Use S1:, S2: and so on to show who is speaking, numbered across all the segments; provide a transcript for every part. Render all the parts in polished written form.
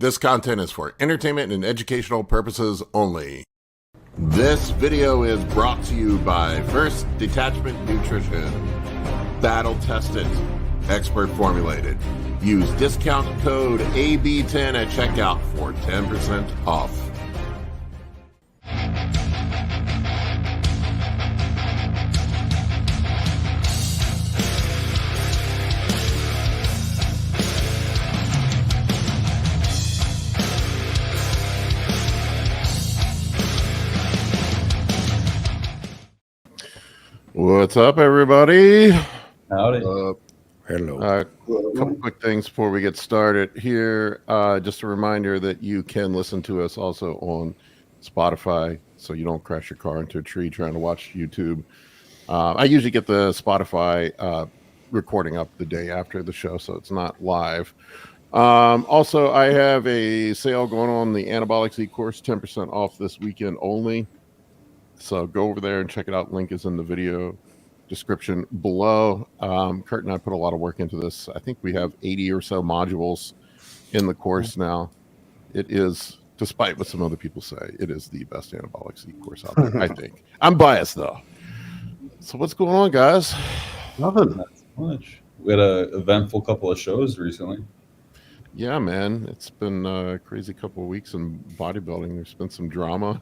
S1: This content is for entertainment and educational purposes only. This video is brought to you by First Detachment Nutrition. Battle tested, expert formulated. Use discount code AB10 at checkout for 10% off. What's up, everybody?
S2: Howdy.
S3: Hello.
S1: A couple quick things before we get started here. Just a reminder that you can listen to us also on Spotify, so you don't crash your car into a tree trying to watch YouTube. I usually get the Spotify recording up the day after the show, so it's not live. Also, I have a sale going on the Anabolics e-course, 10% off this weekend only. So go over there and check it out. Link is in the video description below. Kurt and I put a lot of work into this. I think we have 80 or so modules in the course now. It is, despite what some other people say, it is the best anabolics e-course out there, I think. I'm biased, though. So what's going on, guys?
S2: Nothing. Not much. We had an eventful couple of shows recently.
S1: Yeah, man. It's been a crazy couple of weeks in bodybuilding. There's been some drama.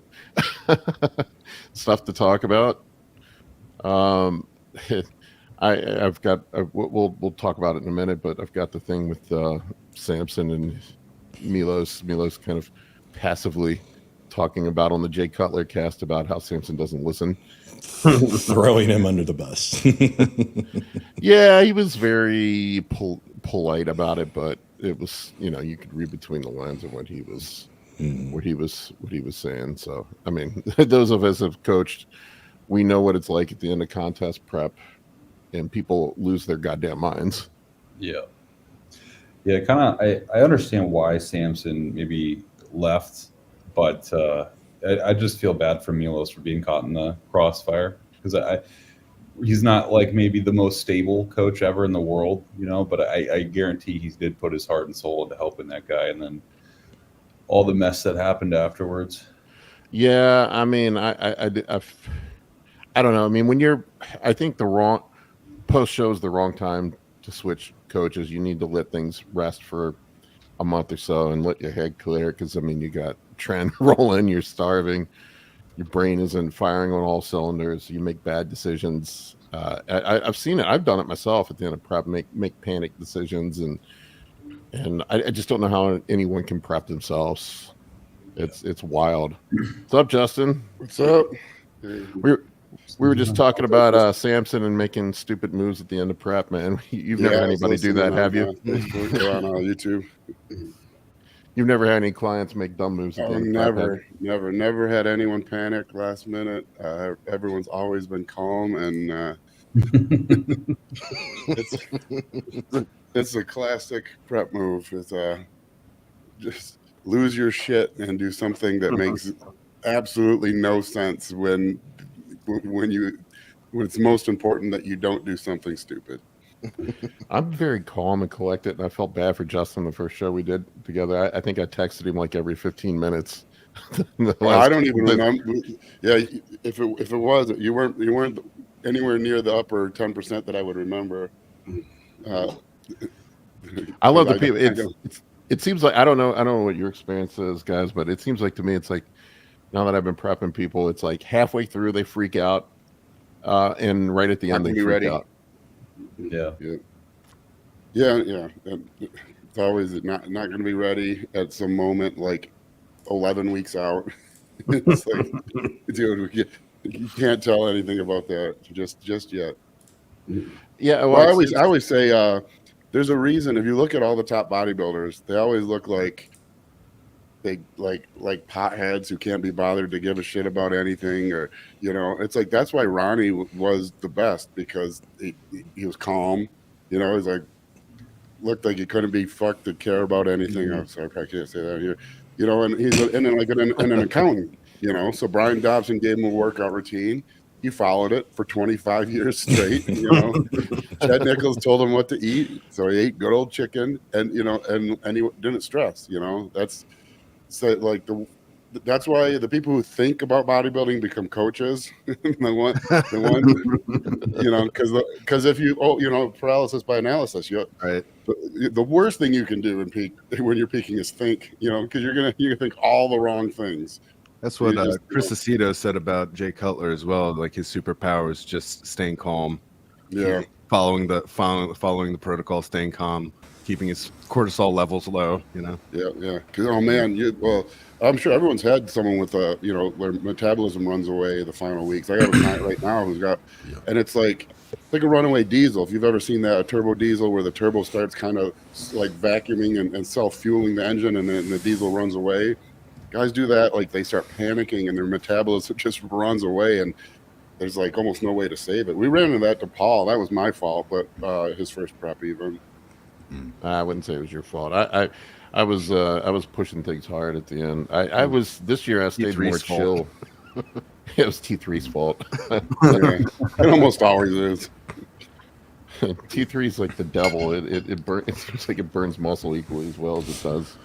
S1: Stuff to talk about. I've got we'll talk about it in a minute, but I've got the thing with Samson and Milos kind of passively talking about on the Jay Cutler cast about how Samson doesn't listen,
S3: Throwing him under the bus.
S1: Yeah, he was very polite about it, but it was, you could read between the lines of what he was saying. So I mean, those of us have coached, we know what it's like at the end of contest prep, and people lose their goddamn minds.
S2: Yeah, kind of. I understand why Samson maybe left, but I just feel bad for Milos for being caught in the crossfire, because he's not like maybe the most stable coach ever in the world, but I guarantee he did put his heart and soul into helping that guy, and then all the mess that happened afterwards.
S1: Yeah, I mean, I don't know. I mean, I think the wrong post show is the wrong time to switch coaches. You need to let things rest for a month or so and let your head clear, because I mean, you got trend rolling, you're starving, your brain isn't firing on all cylinders, you make bad decisions. I've seen it. I've done it myself at the end of prep, make panic decisions, and I just don't know how anyone can prep themselves. It's wild. What's up, Justin?
S3: What's up?
S1: We were just talking about Samson and making stupid moves at the end of prep, man. You've never had anybody do that, have you?
S3: On YouTube.
S1: You've never had any clients make dumb moves at the end of prep?
S3: Never had anyone panic last minute. Everyone's always been calm, and it's a classic prep move. It's just lose your shit and do something that makes absolutely no sense when it's most important that you don't do something stupid.
S1: I'm very calm and collected, and I felt bad for Justin the first show we did together. I think I texted him like every 15 minutes.
S3: I don't even remember. Yeah, if it was, you weren't anywhere near the upper 10% that I would remember.
S1: I love the people. It seems like I don't know what your experience is, guys, but it seems like to me it's like, now that I've been prepping people, it's like halfway through they freak out, and right at the end they freak out.
S2: Yeah.
S3: It's always not going to be ready at some moment, like 11 weeks out. It's like, dude, you can't tell anything about that just yet.
S1: Yeah,
S3: well, I always say there's a reason. If you look at all the top bodybuilders, they always look like they like potheads who can't be bothered to give a shit about anything, or it's like that's why Ronnie was the best, because he was calm. He's like looked like he couldn't be fucked to care about anything. I'm sorry, I can't say that here. And he's an accountant. So Brian Dobson gave him a workout routine. he followed it for 25 years straight. You know, Chad Nichols told him what to eat, so he ate good old chicken, and you know, and he didn't stress. You know, that's so like that's why the people who think about bodybuilding become coaches. the one, you know, because if you you know, paralysis by analysis,
S1: Right.
S3: the worst thing you can do when you're peaking is think, you know, because you're gonna think all the wrong things.
S4: That's what
S3: You just,
S4: Chris Aceto said about Jay Cutler as well. Like his superpower is just staying calm.
S3: Yeah.
S4: Following the protocol, staying calm, keeping his cortisol levels low. You know.
S3: Yeah. Because oh man, well, I'm sure everyone's had someone with you know, their metabolism runs away the final weeks. I got a client right now who's got, and it's like a runaway diesel. If you've ever seen that, a turbo diesel where the turbo starts kind of like vacuuming and self-fueling the engine, and then the diesel runs away. Guys do that, like they start panicking and their metabolism just runs away, and there's like almost no way to save it. We ran into that to Paul. That was my fault, but his first prep even.
S1: I wouldn't say it was your fault. I was pushing things hard at the end. I was this year. I stayed more chill. It was T3's fault.
S3: Yeah, it almost always is.
S1: T3 is like the devil. It seems like it burns muscle equally as well as it does.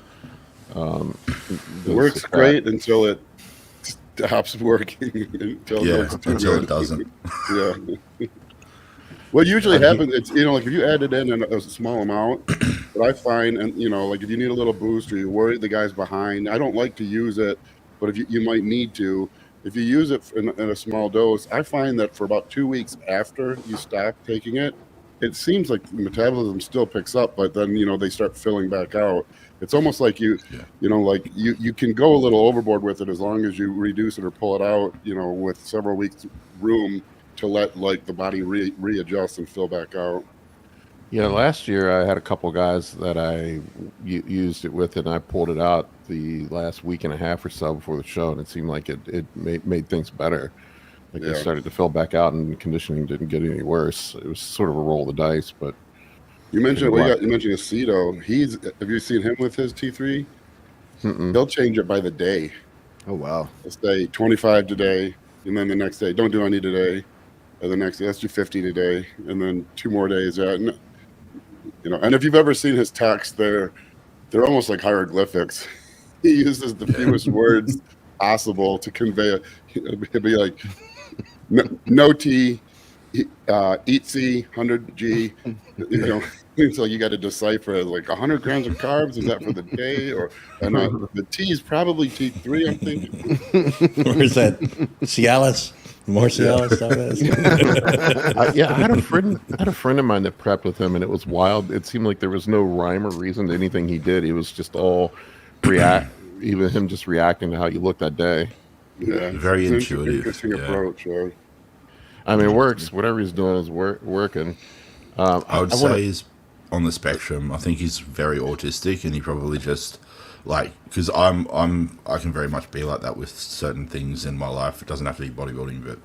S3: It works great until it stops working. until
S5: it doesn't.
S3: Yeah. What usually happens, it's, you know, like if you add it in a small amount, but I find, and you know, like if you need a little boost or you're worried the guy's behind, I don't like to use it, but if you might need to, if you use it in a small dose, I find that for about 2 weeks after you stop taking it, it seems like the metabolism still picks up, but then, you know, they start filling back out. It's almost like you know, like you can go a little overboard with it as long as you reduce it or pull it out, you know, with several weeks room to let like the body readjust and fill back out.
S1: Yeah, last year I had a couple guys that I used it with, and I pulled it out the last week and a half or so before the show, and it seemed like it made things better. Like they started to fill back out, and conditioning didn't get any worse. It was sort of a roll of the dice, but.
S3: You mentioned you mentioned Aceto. Have you seen him with his T3? He'll change it by the day.
S4: Oh wow!
S3: Let's say 25 today, and then the next day, don't do any today, and the next day, let's do 50 today, and then 2 more days. You know, and if you've ever seen his text, they're almost like hieroglyphics. He uses the fewest words possible to convey it. He'll be like, no T. Eat C, 100 G, you know, so you got to decipher it, like 100 grams of carbs. Is that for the day, or the T is probably T3? I'm thinking.
S5: Or is that Cialis? More Cialis stuff.
S1: Yeah, I had a friend of mine that prepped with him, and it was wild. It seemed like there was no rhyme or reason to anything he did. It was just all even him just reacting to how you looked that day.
S3: Yeah,
S5: very intuitive.
S3: Interesting approach.
S1: I mean, it works. Whatever he's doing is working.
S5: I would say he's on the spectrum. I think he's very autistic, and he probably just like, because I can very much be like that with certain things in my life. It doesn't have to be bodybuilding, but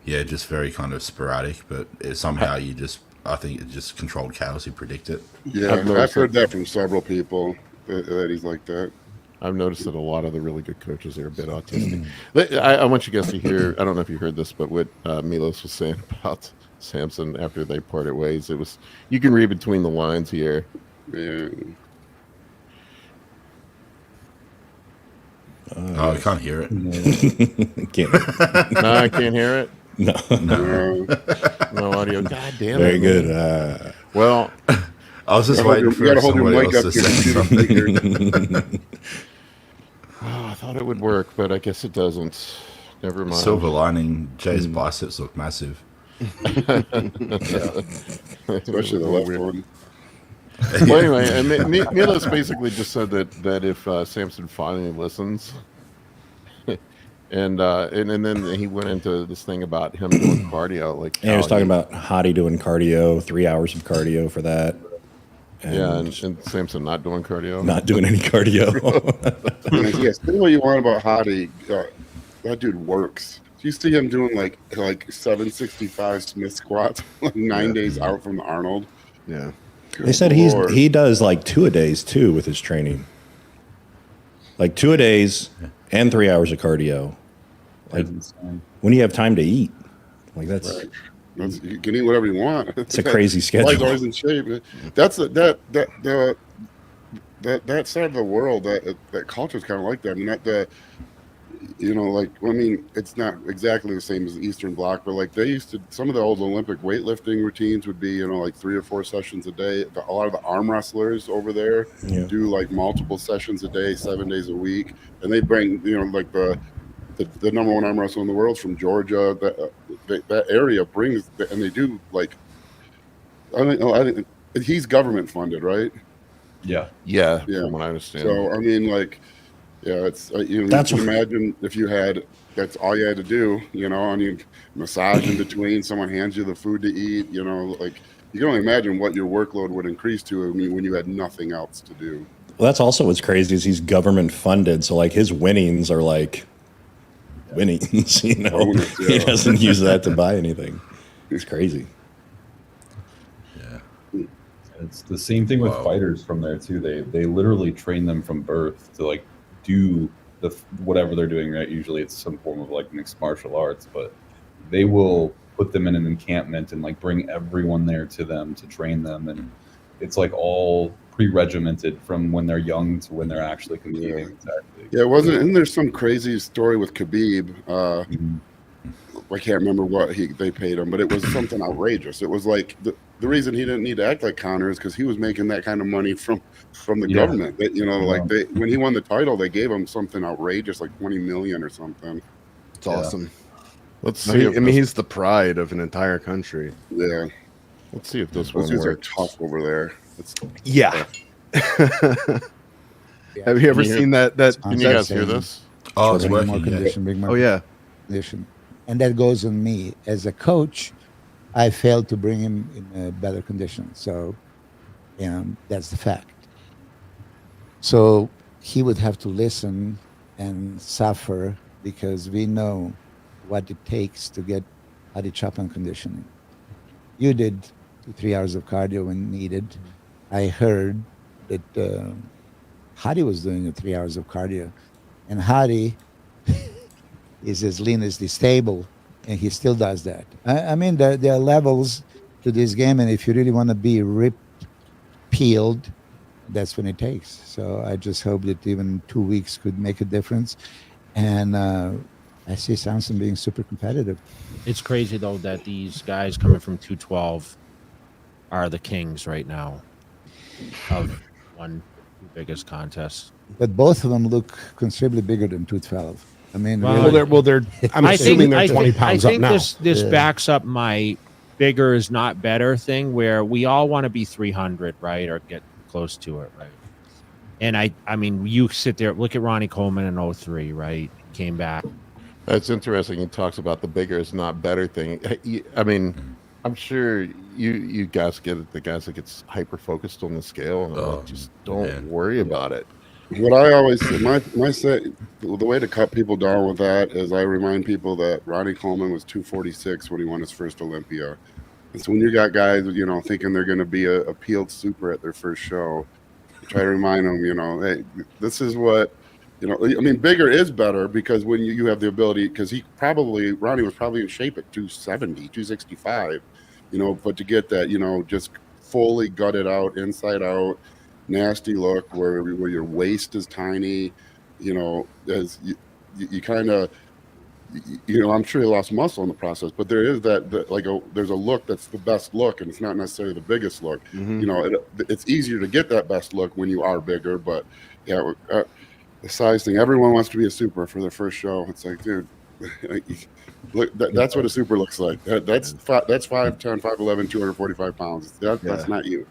S5: yeah, just very kind of sporadic. But somehow I think it's just controlled chaos. You predict it.
S3: Yeah, I've heard that from several people that he's like that.
S1: I've noticed that a lot of the really good coaches are a bit autistic. I want you guys to hear, I don't know if you heard this, but what Milos was saying about Samson after they parted ways, it was, you can read between the lines here.
S3: Yeah.
S5: Oh, I can't hear it.
S1: No, I can't hear it.
S3: No
S1: audio. God damn
S5: Very
S1: it.
S5: good.
S1: Well,
S5: I was just waiting for somebody else to say something.
S1: I thought it would work, but I guess it doesn't. Never mind.
S5: Silver lining, Jay's biceps look massive.
S3: Especially the left one.
S1: Well, anyway, Milos basically just said that if Samson finally listens, and then he went into this thing about him doing cardio, like
S6: he was talking about Hadi doing cardio, 3 hours of cardio for that.
S1: And Samson not doing cardio,
S6: not doing any cardio.
S3: Yes, tell me what you want about Hadi. That dude works. Do you see him doing like 765 Smith squats, like 9 days out from the Arnold?
S4: Yeah.
S6: They said he does like 2-a-days too with his training. Like 2-a-days and 3 hours of cardio. Like when do you have time to eat? Like that's
S3: Right. You can eat whatever you want.
S6: it's a crazy
S3: Body's
S6: schedule.
S3: always in shape. That's that side of the world. That culture is kind of like that. I mean, not the, like, I mean, it's not exactly the same as the Eastern Bloc, but like they used to, some of the old Olympic weightlifting routines would be, like 3 or 4 sessions a day. A lot of the arm wrestlers over there do like multiple sessions a day, 7 days a week, and they bring, like the number 1 arm wrestler in the world from Georgia. That area brings, and they do like, he's government funded, right?
S2: Yeah.
S1: Yeah,
S3: Yeah.
S1: from what I understand.
S3: So I mean, like, yeah, it's you
S6: That's
S3: can
S6: what-
S3: imagine if you had, that's all you had to do, and you massage in between. Someone hands you the food to eat. Like you can only imagine what your workload would increase to when you had nothing else to do.
S6: Well, that's also what's crazy is he's government funded, so like his winnings are like winnings.
S3: Bonus,
S6: He
S3: yeah.
S6: doesn't use that to buy anything. It's crazy.
S2: It's the same thing with fighters from there too. They literally train them from birth to like do whatever they're doing, right? Usually it's some form of like mixed martial arts, but they will put them in an encampment and like bring everyone there to them to train them, and it's like all pre-regimented from when they're young to when they're actually competing.
S3: Yeah.
S2: Exactly.
S3: Yeah, isn't there some crazy story with Khabib? I can't remember what they paid him, but it was something outrageous. It was like the reason he didn't need to act like Connor is because he was making that kind of money from the government. That, like when he won the title, they gave him something outrageous, like 20 million or something.
S4: It's awesome.
S1: Let's see.
S4: He's the pride of an entire country.
S3: Yeah,
S1: Let's see if this
S3: those
S1: one
S3: dudes are
S1: works.
S3: tough over there.
S4: Yeah. Have you ever seen that?
S1: Can you guys hear this?
S5: Oh, it's
S7: Big more
S5: working. Yeah.
S7: condition, big more
S4: Oh yeah.
S7: condition. And that goes on me. As a coach, I failed to bring him in a better condition. So, that's the fact. So he would have to listen and suffer because we know what it takes to get Hadi Chapman conditioning. You did 2-3 hours of cardio when needed. I heard that Hadi was doing 3 hours of cardio, and Hadi is as lean as the stable, and he still does that. I mean, there are levels to this game, and if you really want to be ripped, peeled, that's when it takes. So I just hope that even 2 weeks could make a difference. And I see Samson being super competitive.
S8: It's crazy, though, that these guys coming from 212 are the kings right now of one biggest contest.
S7: But both of them look considerably bigger than 212. I mean,
S8: Well,
S7: really,
S9: they're. I'm assuming they're 20 pounds
S8: I think
S9: up now.
S8: this backs up my bigger is not better thing, where we all want to be 300, right, or get close to it, right? And I mean, you sit there, look at Ronnie Coleman in 03, right? Came back.
S1: That's interesting. He talks about the bigger is not better thing. I mean, I'm sure you guys get it. The guys that gets hyper focused on the scale, and I'm like, just don't worry about it.
S3: What I always say, my say, the way to cut people down with that is I remind people that Ronnie Coleman was 246 when he won his first Olympia. And so when you got guys, thinking they're going to be a peeled super at their first show, try to remind them, hey, this is what, I mean, bigger is better because when you have the ability, because Ronnie was probably in shape at 270, 265, but to get that, just fully gutted out, inside out, nasty look where your waist is tiny, as you kind of, I'm sure he lost muscle in the process, but there is there's a look that's the best look, and it's not necessarily the biggest look. It's easier to get that best look when you are bigger, but yeah, the size thing. Everyone wants to be a super for their first show. It's like, dude, look, that's what a super looks like. That's 5'10", 5'11", 245 pounds. That's not you.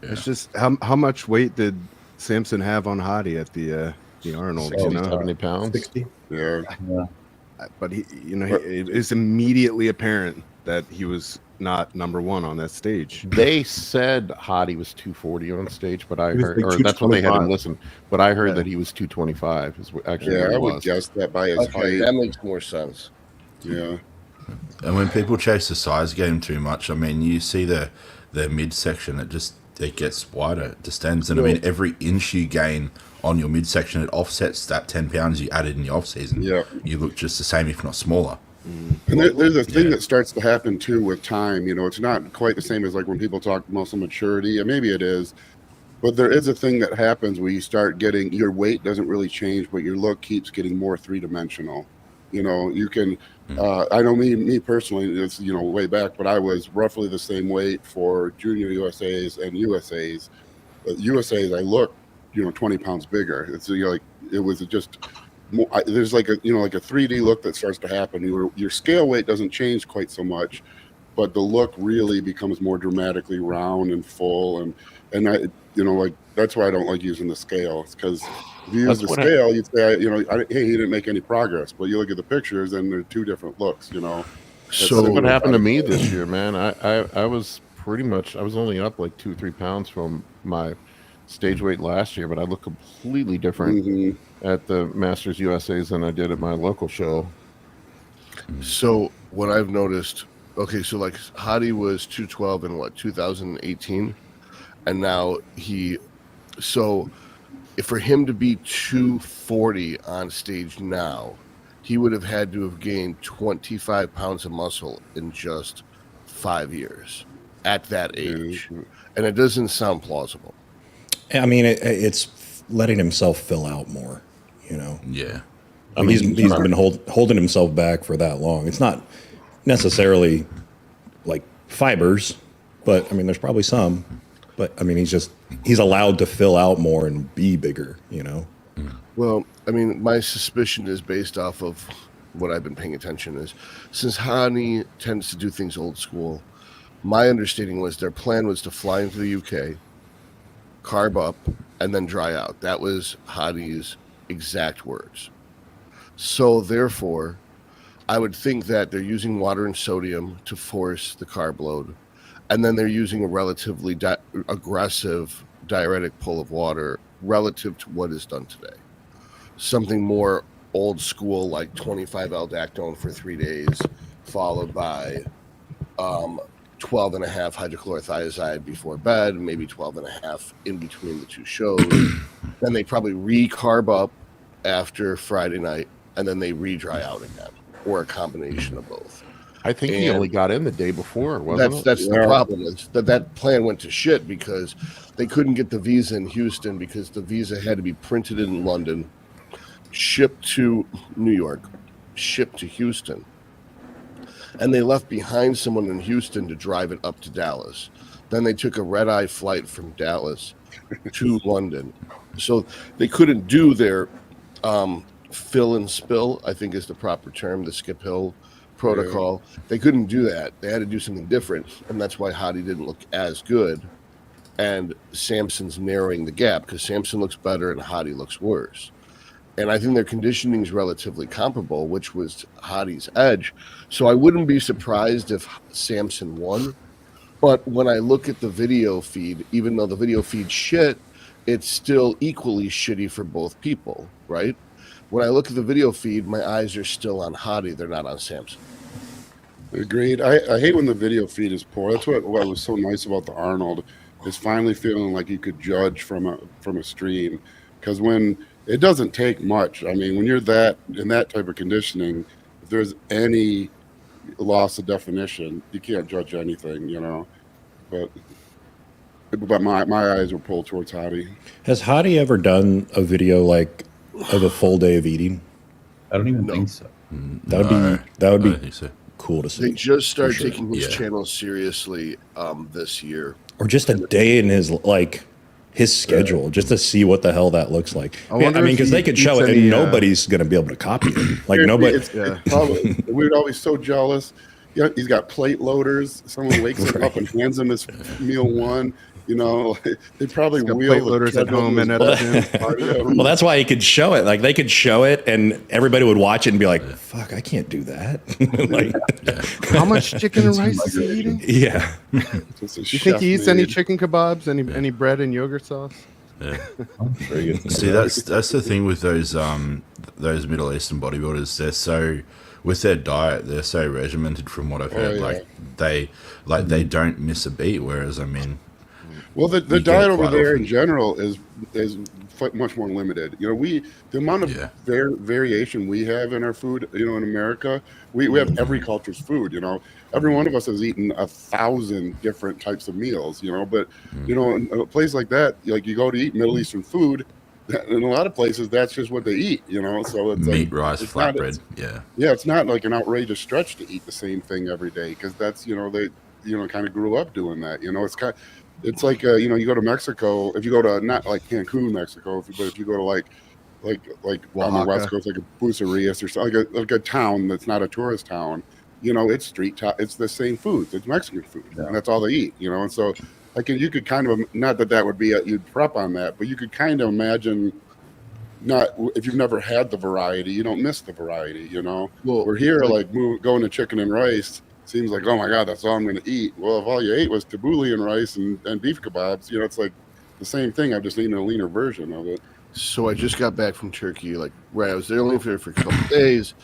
S4: Yeah. It's just how much weight did Samson have on Hadi at the Arnold?
S1: 70 pounds.
S9: 60.
S3: Yeah.
S4: But it is immediately apparent that he was not number one on that stage.
S1: They said Hadi was 240 on stage, but I
S9: He was
S1: heard,
S9: like
S1: or that's what they had him
S9: 225.
S1: listen. But I heard that he was 225. Is actually what
S3: Yeah,
S1: he
S3: I would
S1: was.
S3: guess that by his
S10: Okay,
S3: height.
S10: that makes more sense.
S3: Yeah.
S5: And when people chase the size game too much, I mean, you see the midsection, it gets wider, it distends. And I mean, every inch you gain on your midsection, it offsets that 10 pounds you added in the off season.
S3: Yeah.
S5: You look just the same, if not smaller.
S3: And there's a thing that starts to happen too with time. You know, it's not quite the same as like when people talk muscle maturity, and maybe it is, but there is a thing that happens where you start getting, your weight doesn't really change, but your look keeps getting more three-dimensional. You know, you can, I know me personally, it's, you know, way back, but I was roughly the same weight for junior USAs and USAs. But USAs, I look, you know, 20 pounds bigger. It's like, it was just more, there's like a, you know, like a 3D look that starts to happen. Your scale weight doesn't change quite so much, but the look really becomes more dramatically round and full. And I, you know, like, that's why I don't like using the scale. It's because if you use the scale, you'd say, you know, hey, he didn't make any progress. But you look at the pictures and they're two different looks, you know.
S1: So what happened to me this year, man? I was pretty much, I was only up like 2-3 pounds from my stage weight last year, but I look completely different at the Masters USAs than I did at my local show.
S10: So what I've noticed, okay, so like Hadi was 212 in what, 2018, and now so for him to be 240 on stage now, he would have had to have gained 25 pounds of muscle in just 5 years at that age. And it doesn't sound plausible.
S6: I mean, it's letting himself fill out more, you know?
S5: Yeah.
S6: I mean, he's been holding himself back for that long. It's not necessarily like fibers, but I mean, there's probably some. But I mean, he's allowed to fill out more and be bigger, you know?
S10: Well, I mean, my suspicion is based off of what I've been paying attention is, since Hani tends to do things old school, my understanding was their plan was to fly into the UK, carb up, and then dry out. That was Hadi's exact words. So therefore, I would think that they're using water and sodium to force the carb load, and then they're using a relatively aggressive diuretic pull of water relative to what is done today. Something more old school, like 25 L-Dactone for 3 days, followed by 12 and a half hydrochlorothiazide before bed, maybe 12 and a half in between the two shows. Then they probably re-carb up after Friday night, and then they re-dry out again, or a combination of both.
S1: I think he only got in the day before, wasn't it?
S10: That's the problem, is that plan went to shit because they couldn't get the visa in Houston because the visa had to be printed in London, shipped to New York, shipped to Houston. And they left behind someone in Houston to drive it up to Dallas. Then they took a red-eye flight from Dallas to London. So they couldn't do their fill and spill, I think is the proper term, the Skip Hill protocol. They couldn't do that. They had to do something different. And that's why Hadi didn't look as good. And Samson's narrowing the gap because Samson looks better and Hadi looks worse. And I think their conditioning is relatively comparable, which was Hadi's edge. So I wouldn't be surprised if Samson won. But when I look at the video feed, even though the video feed's shit, it's still equally shitty for both people, right? When I look at the video feed, my eyes are still on Hadi. They're not on Samson.
S3: Agreed. I hate when the video feed is poor. That's what was so nice about the Arnold, is finally feeling like you could judge from a stream. Because when it doesn't take much. I mean, when you're in that type of conditioning, if there's any loss of definition, you can't judge anything, you know. But my eyes were pulled towards Hadi.
S6: Has Hadi ever done a video like of a full day of eating?
S2: I don't even think so.
S6: That would be
S5: so.
S6: Cool to see.
S10: They just started taking his channel seriously this year.
S6: Or just a day in his schedule, just to see what the hell that looks like. I mean, because they could show it, and nobody's going to be able to copy it. Like nobody.
S3: We're always so jealous. Yeah, he's got plate loaders. Someone wakes him up and hands him his meal one. You know, they probably wheel
S4: plate loaders at home and at
S6: well, that's why he could show it. Like they could show it, and everybody would watch it and be like, "Fuck, I can't do that."
S4: How much chicken and rice is he eating?
S6: Yeah.
S4: You think he eats any chicken kebabs, any bread and yogurt sauce?
S5: Yeah. See, that's the thing with those Middle Eastern bodybuilders. They're so, with their diet, they're so regimented from what I've heard. They don't miss a beat. Whereas, I mean,
S3: Well, the
S5: get
S3: diet
S5: it
S3: over
S5: quite
S3: there
S5: often.
S3: in general is much more limited. You know, the amount of variation we have in our food, you know, in America, we have every culture's food. You know, every one of us has eaten 1,000 different types of meals. You know, but you know, in a place like that, like you go to eat Middle Eastern food, in a lot of places that's just what they eat. You know, so it's
S5: Meat,
S3: like,
S5: rice,
S3: it's
S5: flatbread.
S3: yeah, it's not like an outrageous stretch to eat the same thing every day, because that's, you know, they, you know, kind of grew up doing that. You know, it's like, you know, you go to Mexico, if you go to, not like Cancun, Mexico, but if you go to like on the West
S4: Oaxaca.
S3: Coast, like a Bucerias or something, like a town that's not a tourist town, you know, it's it's the same foods, it's Mexican food, and that's all they eat, you know. And so like you could kind of, not that would be you'd prep on that, but you could kind of imagine, not if you've never had the variety, you don't miss the variety, you know.
S10: Well,
S3: we're here like going to chicken and rice seems like, oh my god, that's all I'm going to eat. Well, if all you ate was tabbouleh and rice and beef kebabs, you know, it's like the same thing. I've just eaten a leaner version of it.
S10: So I just got back from Turkey, like, right, I was there only for a couple of days,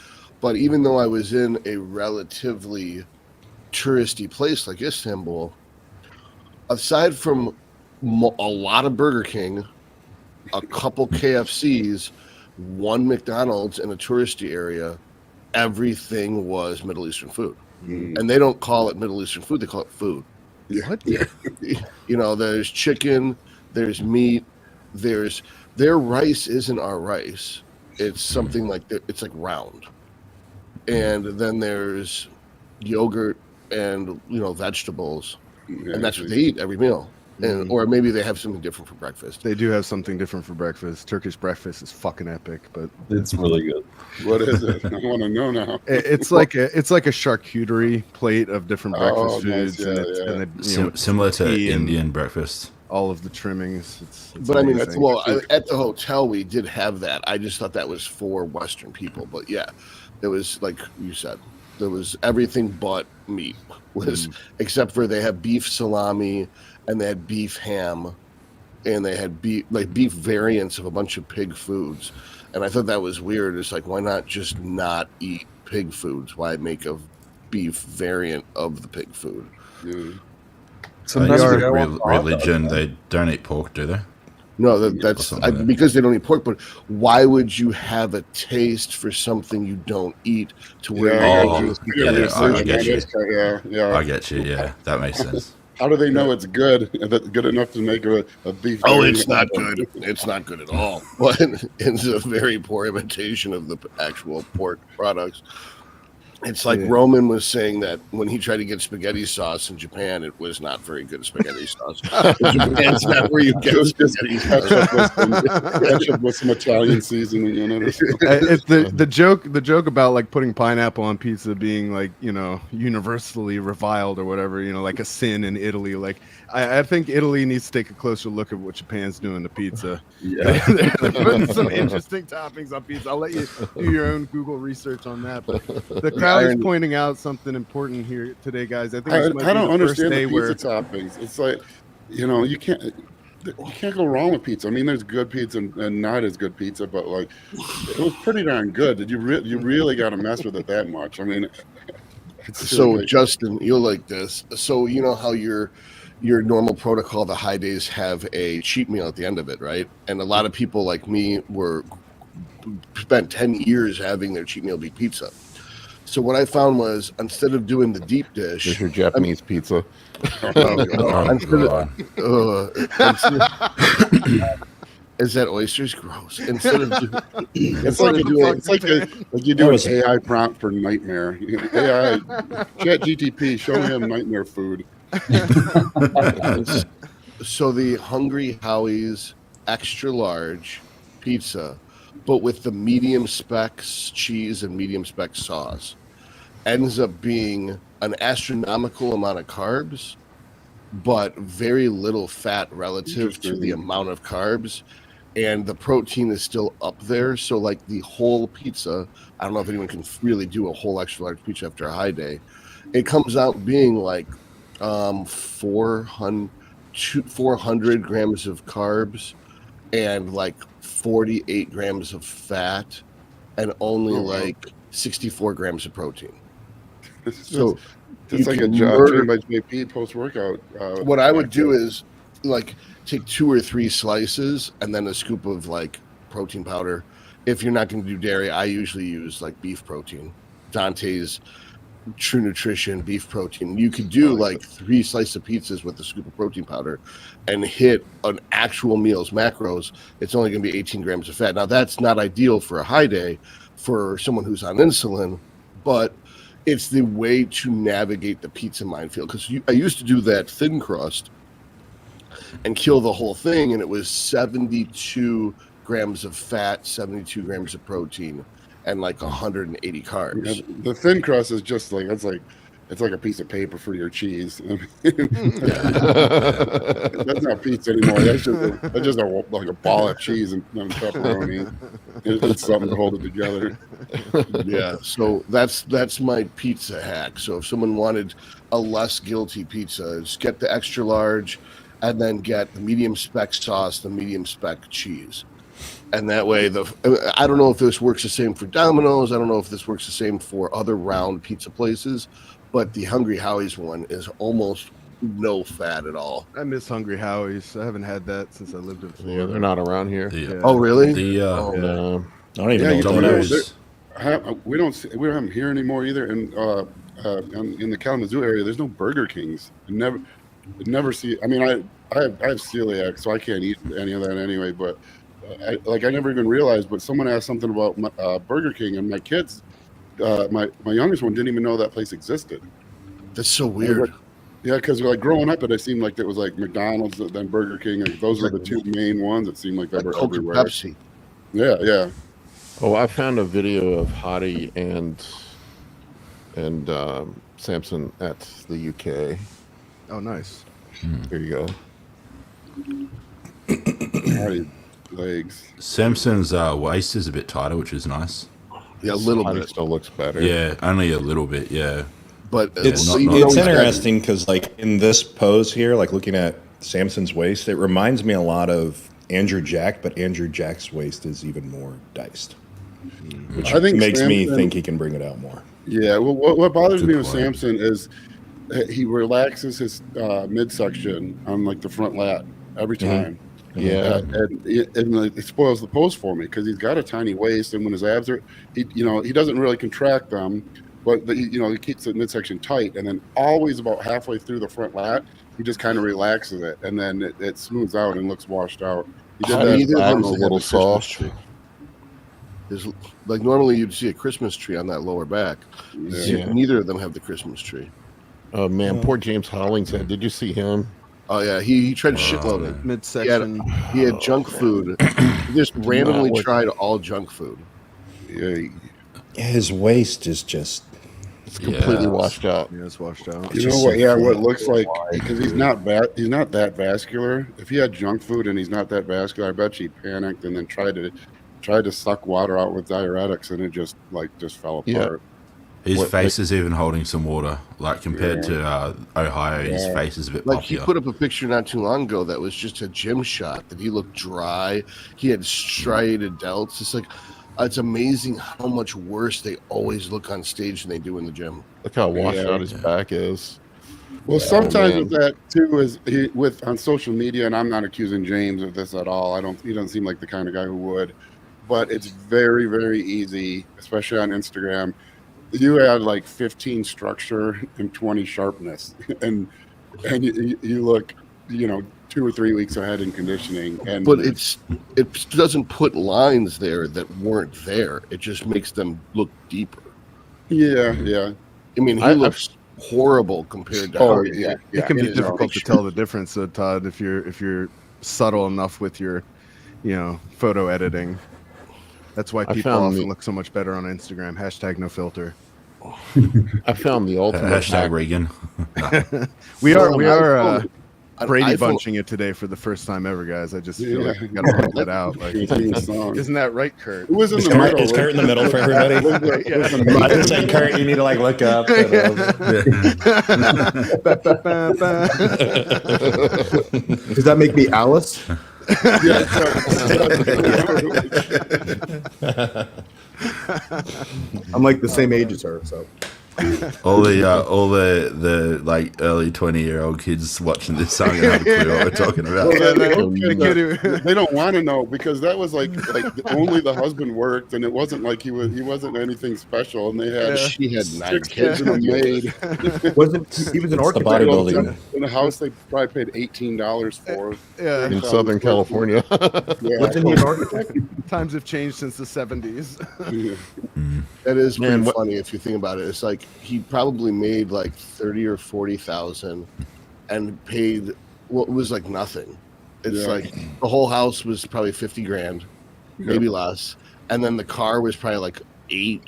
S10: but even though I was in a relatively touristy place like Istanbul, aside from a lot of Burger King, a couple KFCs, one McDonald's in a touristy area, everything was Middle Eastern food. And they don't call it Middle Eastern food, they call it food.
S3: What?
S10: You know, there's chicken, there's meat, their rice isn't our rice. It's something like it's like round. And then there's yogurt and, you know, vegetables. And that's what they eat every meal. And or maybe they have something different for breakfast.
S4: They do have something different for breakfast. Turkish breakfast is fucking epic, but
S2: it's really good.
S3: What is it? I want to know now.
S4: It's like a charcuterie plate of different breakfast foods,
S3: nice.
S4: and then, you know,
S5: Similar to
S4: tea and
S5: Indian breakfast.
S4: all of the trimmings. It's
S10: But
S4: amazing.
S10: I mean, well, at the hotel we did have that. I just thought that was for Western people. But yeah, it was like you said, there was everything but meat, except for they have beef salami and they had beef ham, and they had beef variants of a bunch of pig foods. And I thought that was weird. It's like, why not just not eat pig foods? Why make a beef variant of the pig food?
S2: Sometimes
S5: religion, they don't eat pork, do they?
S10: No, that's because they don't eat pork. But why would you have a taste for something you don't eat to where
S5: I get you. I get you. Yeah, that makes sense.
S3: How do they know it's good enough to make a beef?
S10: Oh, it's not good. It's not good at all. But it's a very poor imitation of the actual pork products. It's like Roman was saying that when he tried to get spaghetti sauce in Japan, it was not very good spaghetti sauce. Japan's not where you get spaghetti sauce.
S3: Ketchup with some Italian seasoning in it.
S4: It's the joke about like putting pineapple on pizza being like, you know, universally reviled or whatever, you know, like a sin in Italy. Like I think Italy needs to take a closer look at what Japan's doing to pizza.
S2: Yeah,
S4: they're putting some interesting toppings on pizza. I'll let you do your own Google research on that. But the crowd is pointing out something important here today, guys. I think
S3: I don't understand the pizza toppings. It's like, you know, you can't go wrong with pizza. I mean, there's good pizza and not as good pizza, but like it was pretty darn good. Did you really got to mess with it that much? I mean,
S10: so Justin, you'll like this. So you know how your normal protocol, the high days, have a cheat meal at the end of it, right? And a lot of people like me spent 10 years having their cheat meal be pizza. So what I found was, instead of doing the deep dish,
S1: there's your Japanese pizza.
S10: Is that oysters? Gross. Instead of
S3: it's like you do an AI prompt for nightmare. AI Chat GTP, show him nightmare food.
S10: So the Hungry Howie's extra large pizza, but with the medium specs cheese and medium spec sauce, ends up being an astronomical amount of carbs, but very little fat relative to the amount of carbs. And the protein is still up there. So like the whole pizza, I don't know if anyone can really do a whole extra large pizza after a high day. It comes out being like 400 grams of carbs and like 48 grams of fat and only like 64 grams of protein.
S3: So it's like a job trained by JP post-workout.
S10: What I would do is like take 2 or 3 slices and then a scoop of like protein powder. If you're not going to do dairy, I usually use like beef protein. Dante's True Nutrition beef protein. You could do like 3 slices of pizzas with a scoop of protein powder and hit an actual meal's macros. It's only going to be 18 grams of fat. Now that's not ideal for a high day for someone who's on insulin, but it's the way to navigate the pizza minefield. Because I used to do that thin crust and kill the whole thing, and it was 72 grams of fat, 72 grams of protein, and like 180 carbs.
S3: Yeah, the thin crust is just like it's like a piece of paper for your cheese. I mean, that's not pizza anymore. That's just like a ball of cheese and pepperoni. It's something to hold it together.
S10: Yeah, so that's my pizza hack. So if someone wanted a less guilty pizza, just get the extra large, and then get the medium spec sauce, the medium spec cheese. And that way, I don't know if this works the same for Domino's. I don't know if this works the same for other round pizza places, but the Hungry Howie's one is almost no fat at all.
S4: I miss Hungry Howie's. I haven't had that since I lived in Florida.
S1: Yeah, they're not around here.
S4: Yeah.
S10: Oh, really?
S1: No.
S6: I don't even know what that is.
S3: We don't have them here anymore either. And in the Kalamazoo area, there's no Burger Kings. Never see. I mean, I have celiac, so I can't eat any of that anyway. But I never even realized. But someone asked something about Burger King, and my kids, my youngest one didn't even know that place existed.
S10: That's so weird.
S3: Yeah, because like growing up, it seemed like it was like McDonald's, then Burger King. Like, those were the 2 main ones. It seemed like they were
S10: Coke and
S3: everywhere.
S10: Pepsi.
S3: Yeah.
S1: Oh, I found a video of Hadi and Samson at the UK.
S4: Oh, nice.
S1: Here you go.
S3: Hadi legs.
S5: Samson's waist is a bit tighter, which is nice.
S10: Yeah, a little
S1: Hadi
S10: bit.
S1: still looks better.
S5: Yeah, only a little bit. Yeah.
S10: But
S6: It's
S5: not-
S6: it's interesting because like in this pose here, like looking at Samson's waist, it reminds me a lot of Andrew Jack, but Andrew Jack's waist is even more diced, which
S3: I think
S6: makes me
S3: Samson-
S6: think he can bring it out more.
S3: Yeah, well, what bothers
S5: Good
S3: me with
S5: point.
S3: Samson is he relaxes his midsection on like the front lat every time.
S1: Yeah.
S3: And it spoils the pose for me because he's got a tiny waist, and when his abs are, he doesn't really contract them, but he keeps the midsection tight, and then always about halfway through the front lat, he just kind of relaxes it, and then it smooths out and looks washed out. He did that.
S10: Neither of them
S1: a
S10: have
S1: little
S10: the Christmas
S1: soft.
S10: tree. There's, like normally you'd see a Christmas tree on that lower back.
S1: Yeah.
S10: Neither of them have the Christmas tree.
S1: Oh man, poor James Hollingshead. Did you see him?
S10: Oh yeah, he tried to shitload it.
S4: Midsection.
S10: He had junk food. He just randomly
S1: work.
S10: tried all junk food.
S3: Yeah,
S6: His waist is just
S1: It's completely
S5: Yeah.
S1: washed out.
S4: Yeah, it's washed out.
S3: you know what? Yeah, what it looks like because he's not that vascular. If he had junk food and he's not that vascular, I bet he panicked and then tried to suck water out with diuretics, and it just fell apart.
S1: Yeah.
S5: His
S1: What,
S5: face is even holding some water. Like compared to Ohio, his face is a bit
S10: Like he
S5: puffier.
S10: put up a picture not too long ago that was just a gym shot that he looked dry. He had striated delts. It's like it's amazing how much worse they always look on stage than they do in the gym.
S1: Look how washed
S3: Yeah.
S1: out his back is.
S3: Well,
S1: Yeah,
S3: sometimes
S1: man.
S3: with that too is on social media, and I'm not accusing James of this at all. He doesn't seem like the kind of guy who would, but it's very, very easy, especially on Instagram. You add like 15 structure and 20 sharpness, and you look, 2 or 3 weeks ahead in conditioning. And
S10: But it doesn't put lines there that weren't there. It just makes them look deeper.
S3: yeah.
S10: I mean, he
S1: I've-
S10: looks horrible compared to
S3: Oh
S10: how
S3: yeah,
S4: It can be
S3: is.
S4: difficult to tell the difference, Todd, if you're subtle enough with your, photo editing. That's why
S1: I
S4: people
S1: found
S4: often
S1: the-
S4: look so much better on Instagram. #no filter.
S1: I found the ultimate
S5: Hashtag
S1: hack.
S5: Reagan.
S4: We
S10: Well,
S4: are
S10: on
S4: Brady
S10: iPhone-
S4: bunching it today for the first time ever, guys. I just feel
S3: Yeah.
S4: like we gotta point that out. Like,
S3: Theme song.
S4: isn't that right, Kurt?
S3: Who was in
S6: Is
S3: the
S6: Kurt,
S3: middle?
S6: is Kurt in the middle for everybody?
S4: Yeah.
S6: I didn't say Kurt. You need to like look up.
S9: Does that make me Alice? I'm like the same age as her, so
S5: all the like early 20-year-old kids watching this aren't gonna have a clue what we're talking about.
S3: They don't want to know because that was like only the husband worked, and it wasn't like he wasn't anything special, and they had
S10: She had 9
S3: 6
S10: kids.
S3: kids and a maid.
S9: He was an
S6: the
S9: architect.
S6: bodybuilding.
S3: In a house they probably paid $18 for.
S4: Yeah.
S1: In Southern California.
S3: Yeah.
S9: Wasn't he an architect?
S4: Times have changed since the 70s.
S10: That is pretty
S1: Man,
S10: funny if you think about it. It's like he probably made like 30 or 40,000 and paid what was like nothing. It's like the whole house was probably 50 grand, maybe less, and then the car was probably like 8.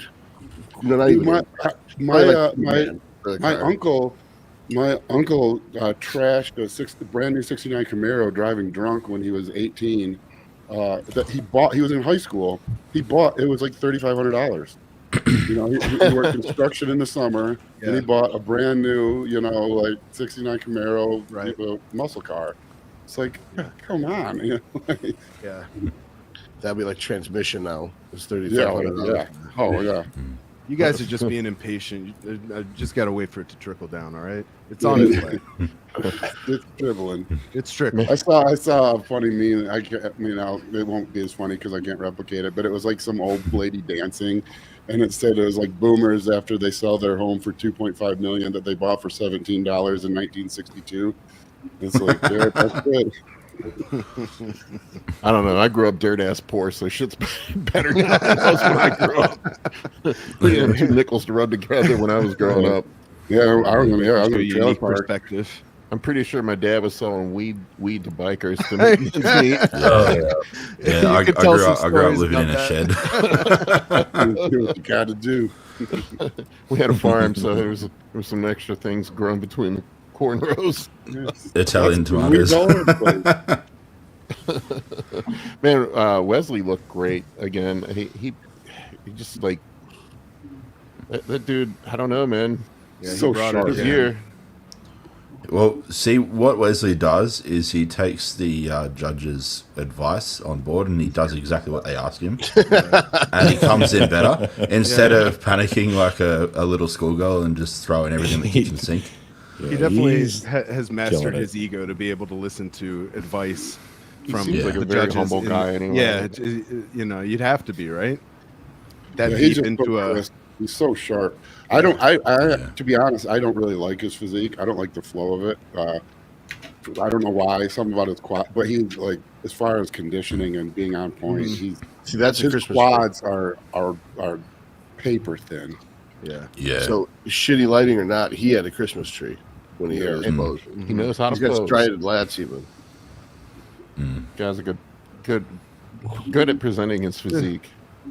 S10: No, not even.
S3: My uncle trashed a brand new '69 Camaro driving drunk when he was 18. That he bought. He was in high school. He bought. It was like $3,500. You know, he worked construction in the summer, and he bought a brand new, like '69 Camaro, muscle car. It's like, come on,
S4: Yeah.
S10: That'd be like transmission now. It's $3,500.
S3: yeah. Oh yeah.
S4: You guys are just being impatient. I just got to wait for it to trickle down, all right? It's on its way.
S3: It's dribbling.
S4: It's trickling.
S3: I saw a funny meme. It won't be as funny because I can't replicate it, but it was like some old lady dancing, and it said it was like boomers after they sell their home for $2.5 million that they bought for $17 in 1962. It's like, yeah, that's good.
S1: I don't know. I grew up dirt ass poor, so shit's better now than it was when I grew up. We had 2 nickels to rub together when I was growing up.
S3: Yeah, I remember. Yeah, I was in a trailer
S4: Unique
S3: park.
S4: perspective.
S1: I'm pretty sure my dad was selling weed to bikers to make ends meet.
S5: Yeah, I grew up living in a shed.
S3: Do what you got to do.
S1: We had a farm, so there was some extra things growing between the corn rows.
S5: Italian tomatoes.
S1: Man, Wesley looked great again. He just like that dude. I don't know, man.
S4: Yeah,
S3: So sharp.
S1: His year.
S5: Well, see, what Wesley does is he takes the judges' advice on board and he does exactly what they ask him. And he comes in better. Instead of panicking like a little schoolgirl and just throwing everything in the kitchen sink.
S4: He definitely
S6: he's
S4: has mastered
S6: killing it.
S4: his ego to be able to listen to advice from
S1: seems like
S4: the
S1: a very
S4: judges
S1: humble
S4: in-
S1: guy anyway.
S4: Yeah, you'd have to be, right? That
S3: Yeah, he's
S4: deep
S3: just
S4: into
S3: so
S4: a
S3: crisp. He's so sharp. I to be honest, I don't really like his physique. I don't like the flow of it. I don't know why. Something about his quad, but he's like, as far as conditioning and being on point, he's
S10: See, that's a
S3: his
S10: Christmas
S3: quads are paper thin.
S4: yeah.
S5: Yeah.
S10: So shitty lighting or not, he had a Christmas tree when he had his pose.
S1: He knows how
S10: He's
S1: to
S10: got
S1: pose.
S10: striated lats even.
S1: Guy's a good at presenting his physique.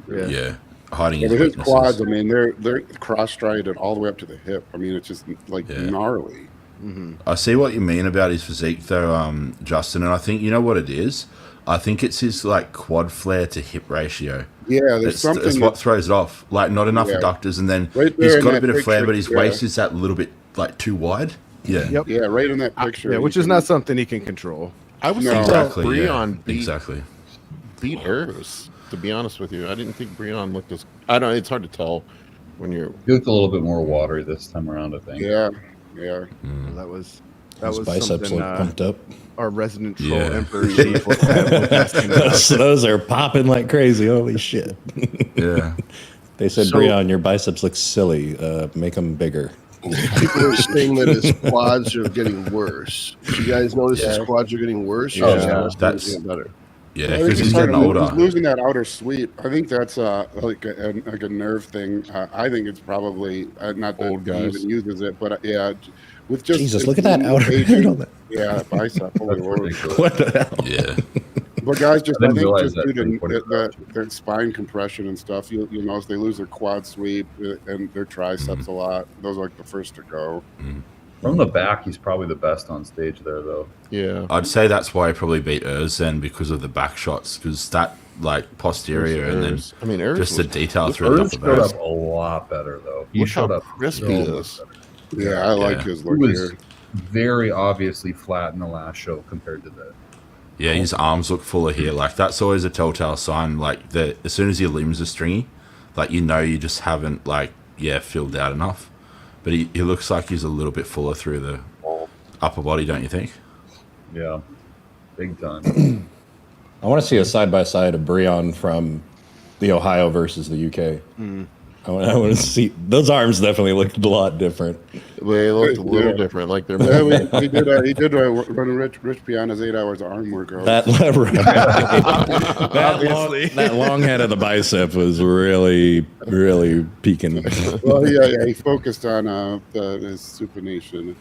S5: yeah. Hiding
S3: Yeah,
S5: his
S3: but his
S5: weaknesses.
S3: quads, I mean, they're cross-striated all the way up to the hip. I mean, it's just like gnarly.
S5: I see what you mean about his physique, though, Justin, and I think you know what it is. I think it's his like quad flare to hip ratio.
S3: Yeah, there's something.
S5: That's what throws it off. Like not enough
S3: Yeah.
S5: adductors, and then
S3: Right there
S5: he's
S3: in
S5: got a
S3: that
S5: bit of flare,
S3: picture,
S5: but his
S3: yeah.
S5: waist is that little bit like too wide. Yeah,
S4: Yep.
S3: Yeah, right in that picture.
S4: Yeah, which
S3: you
S4: is
S3: can-
S4: not something he can control.
S1: I was
S3: No.
S1: thinking
S5: exactly.
S1: Breon
S5: Yeah, exactly.
S1: beat Urs, to be honest with you. I didn't think Breon looked as. I don't know. It's hard to tell when you're.
S2: He looked a little bit more watery this time around, I think.
S3: Yeah.
S4: That was
S6: His biceps
S4: something
S6: look pumped up.
S4: our resident troll
S5: Yeah.
S4: Emperor Chief was asking about.
S6: Those are popping like crazy. Holy shit.
S5: Yeah,
S6: They said,
S10: So-
S6: Breon, your biceps look silly. Make them bigger.
S10: People are saying that his quads are getting worse. You guys notice his quads are getting worse? Or
S5: Yeah,
S10: his
S5: that's-
S10: getting better.
S5: yeah,
S3: I think
S5: because he's
S3: starting
S5: getting
S3: to-
S5: older.
S3: He's losing that outer sweep. I think that's like a nerve thing. I think it's probably not that
S1: Old
S3: he
S1: guys.
S3: even uses it, but yeah, with just
S6: Jesus, look at that outer
S3: aging-
S6: on that.
S3: Yeah, bicep. Holy Lord.
S6: What the hell?
S5: Yeah,
S3: But guys, just
S2: I
S3: I
S2: didn't
S3: think
S2: realize
S3: just
S2: that
S3: due
S2: till you pointed
S3: to
S2: it out.
S3: their spine compression and stuff, you notice they lose their quad sweep and their triceps a lot. Those are like the first to go.
S2: From the back, he's probably the best on stage there, though.
S1: Yeah.
S5: I'd say that's why he probably beat Urs then because of the back shots, because that like posterior and then
S1: Urs. I mean, Urs
S5: just the
S1: was-
S5: detail through
S2: Urs
S5: the
S2: showed
S5: back.
S2: up a lot better, though. He
S1: Look
S2: showed
S1: how
S2: up
S1: crisp
S2: so
S1: he
S2: much
S1: is.
S2: better.
S3: Yeah, I like
S5: Yeah.
S3: his
S2: He
S3: look
S2: was
S3: here.
S2: very obviously flat in the last show compared to the.
S5: Yeah, his arms look fuller here. Like that's always a telltale sign. Like as soon as your limbs are stringy, like you just haven't filled out enough. but he looks like he's a little bit fuller through the upper body, don't you think?
S2: Yeah, big time.
S6: I want to see a side by side of Breon from the Ohio versus the UK. I want to see those arms. Definitely looked a lot different.
S1: They looked a little different, like they're.
S3: Yeah, he did run Rich Piana's 8 hours of arm workout.
S6: That long head of the bicep was really peaking.
S3: Well, he focused on his supination.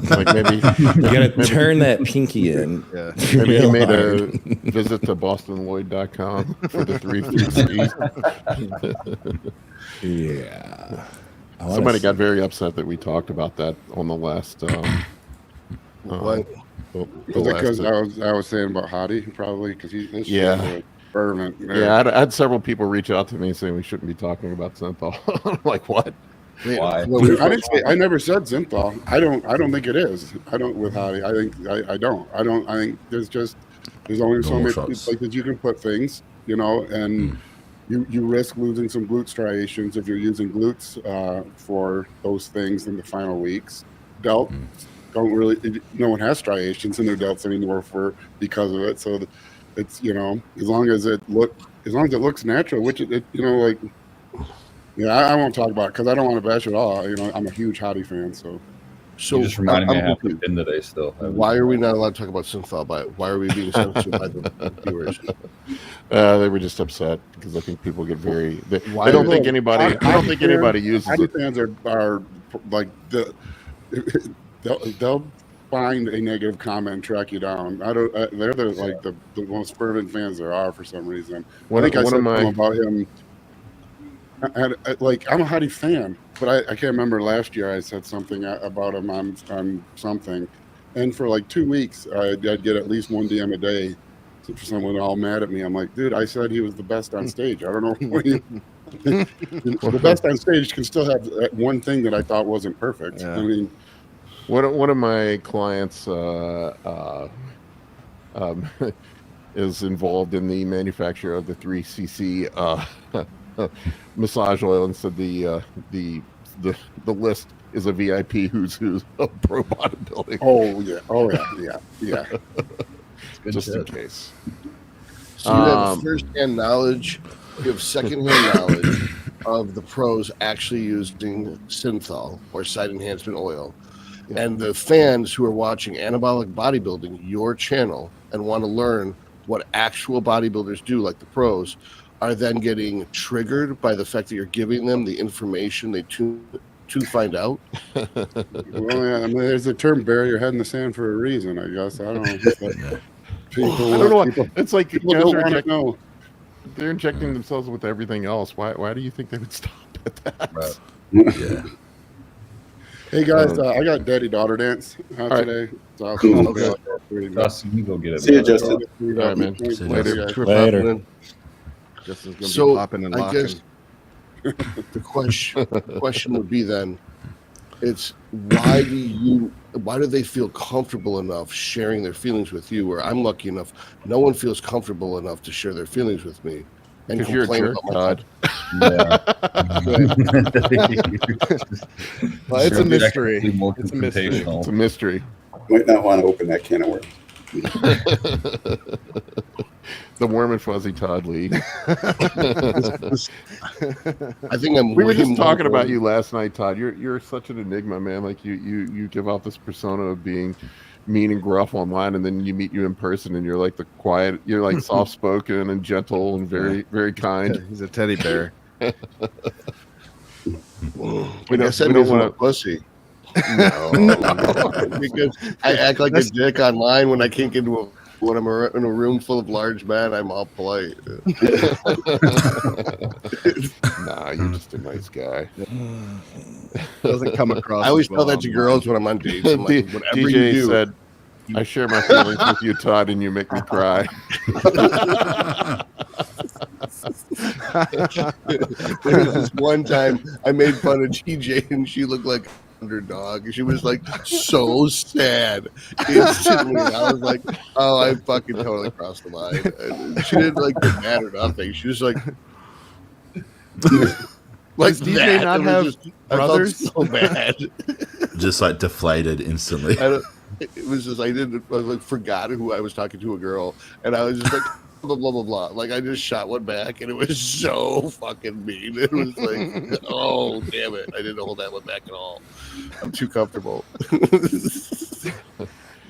S1: Like maybe
S6: You got to turn that pinky in.
S4: Yeah.
S1: maybe he made a visit to bostonlloyd.com for the 3
S6: Yeah.
S1: Somebody got very upset that we talked about that on the last.
S10: What?
S3: Was it because I was saying about Hadi probably because his
S1: Yeah.
S3: shit was fervent.
S1: Yeah, I had several people reach out to me saying we shouldn't be talking about synthol. I'm like, what?
S2: Why?
S3: I never said synthol. I don't think it is. I don't with Hadi. I think I don't. I think there's only so many places you can put things, and you risk losing some glute striations if you're using glutes for those things in the final weeks. Delts don't really. No one has striations in their delts anymore because of it. So it's as long as it looks natural, which Yeah, I won't talk about it because I don't want to bash it all. I'm a huge Hadi fan, so.
S2: You just reminded me I have to pin today still.
S10: Why are we not allowed to talk about synthol? Why are we being censored by the viewers?
S1: They were just upset because I think people get very. I don't think anybody uses
S3: Hadi
S1: it.
S3: fans are like they'll find a negative comment and track you down. They're the most fervent fans there are for some reason. I think I said something about him. I'm a Hadi fan, but I can't remember last year I said something about him on something, and for like 2 weeks I'd get at least one DM a day for someone all mad at me. I'm like, dude, I said he was the best on stage. I don't know. The best on stage can still have that one thing that I thought wasn't perfect.
S4: Yeah.
S3: I mean,
S1: One of my clients is involved in the manufacture of the 3cc massage oil, and said the list is a VIP who's of pro bodybuilding.
S3: oh yeah.
S1: Just in case.
S10: So you have first-hand knowledge, you have second-hand knowledge of the pros actually using synthol or site enhancement oil.
S1: Yeah.
S10: And the fans who are watching Anabolic Bodybuilding, your channel, and want to learn what actual bodybuilders do, like the pros, are then getting triggered by the fact that you're giving them the information they to find out.
S3: Well, yeah, I mean, there's a term "bury your head in the sand" for a reason, I guess. I don't know. People,
S1: I don't know.
S3: people,
S1: It's like
S3: people
S1: guys
S3: don't
S1: are
S3: want to
S1: injecting,
S3: know.
S1: they're injecting themselves with everything else. Why do you think they would stop at that?
S2: Right.
S5: Yeah.
S3: Hey guys, I got daddy-daughter dance
S1: right.
S3: today. So
S10: Cool.
S2: Dustin, you go get it.
S9: See you,
S2: man.
S9: Justin.
S1: All right, man.
S3: Later,
S1: Later.
S3: guys.
S6: Later.
S4: Justin's gonna
S10: So,
S4: be popping and
S10: I
S4: locking.
S10: guess the question would be then, it's why do they feel comfortable enough sharing their feelings with you, where I'm lucky enough no one feels comfortable enough to share their feelings with me and
S1: Because you're a
S10: complain
S1: jerk,
S10: about my
S1: Todd.
S4: Well, it's a mystery.
S2: Actually more
S4: It's a mystery.
S2: confrontational.
S1: It's a mystery.
S9: Might not want to open that can of worms.
S1: The warm and fuzzy Todd League.
S10: I think I'm
S1: We were
S10: way
S1: just
S10: more
S1: talking about
S10: worried.
S1: you last night, Todd. You're such an enigma, man. Like you give off this persona of being mean and gruff online, and then you meet you in person, and you're like the quiet. You're like soft spoken and gentle and very very kind.
S4: He's a teddy bear.
S10: I
S1: We
S10: guess that
S1: don't
S10: means I'm
S1: wanna-
S10: a pussy. No. Because I act like a dick online when I can't get into when I'm in a room full of large men. I'm all polite.
S1: Nah, you're just a nice guy.
S4: Doesn't come across.
S10: I always
S4: as well
S10: tell that to
S4: online.
S10: girls when I'm on dates. I'm like, whatever you
S1: DJ
S10: do.
S1: said, "I share my feelings with you, Todd, and you make me cry."
S10: There was this one time I made fun of TJ and she looked like an underdog. She was like so sad instantly. I was like, oh, I fucking totally crossed the line. And she didn't like get mad or nothing. She was like, Like
S4: Does DJ
S10: that.
S4: not
S10: It was
S4: have
S10: I felt
S4: brothers?
S10: so bad.
S5: Just like deflated instantly.
S10: It was just I like forgot who I was talking to, a girl, and I was just like blah blah blah blah. Like I just shot one back, and it was so fucking mean. It was like, oh damn it, I didn't hold that one back at all. I'm too comfortable.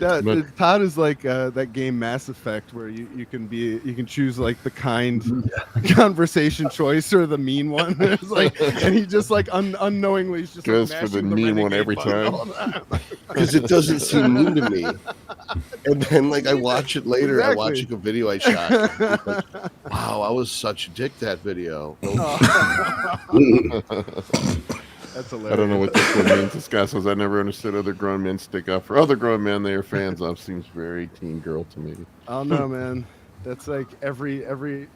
S4: Todd is like that game Mass Effect, where you can choose like the kind conversation choice or the mean one. It's like, and he just like unknowingly is just
S1: Goes
S4: like
S1: for the
S4: mashing
S1: mean one
S4: renegade
S1: every
S4: button
S1: time.
S4: all the time.
S10: Because it doesn't seem mean to me. And then like I watch it later,
S4: Exactly.
S10: I watch a video I shot. It's like, wow, I was such a dick that video.
S4: That's hilarious.
S1: I don't know what this one means. This guy says, I never understood other grown men stick up for other grown men they are fans of. Seems very teen girl to me.
S4: I don't know, man. That's like every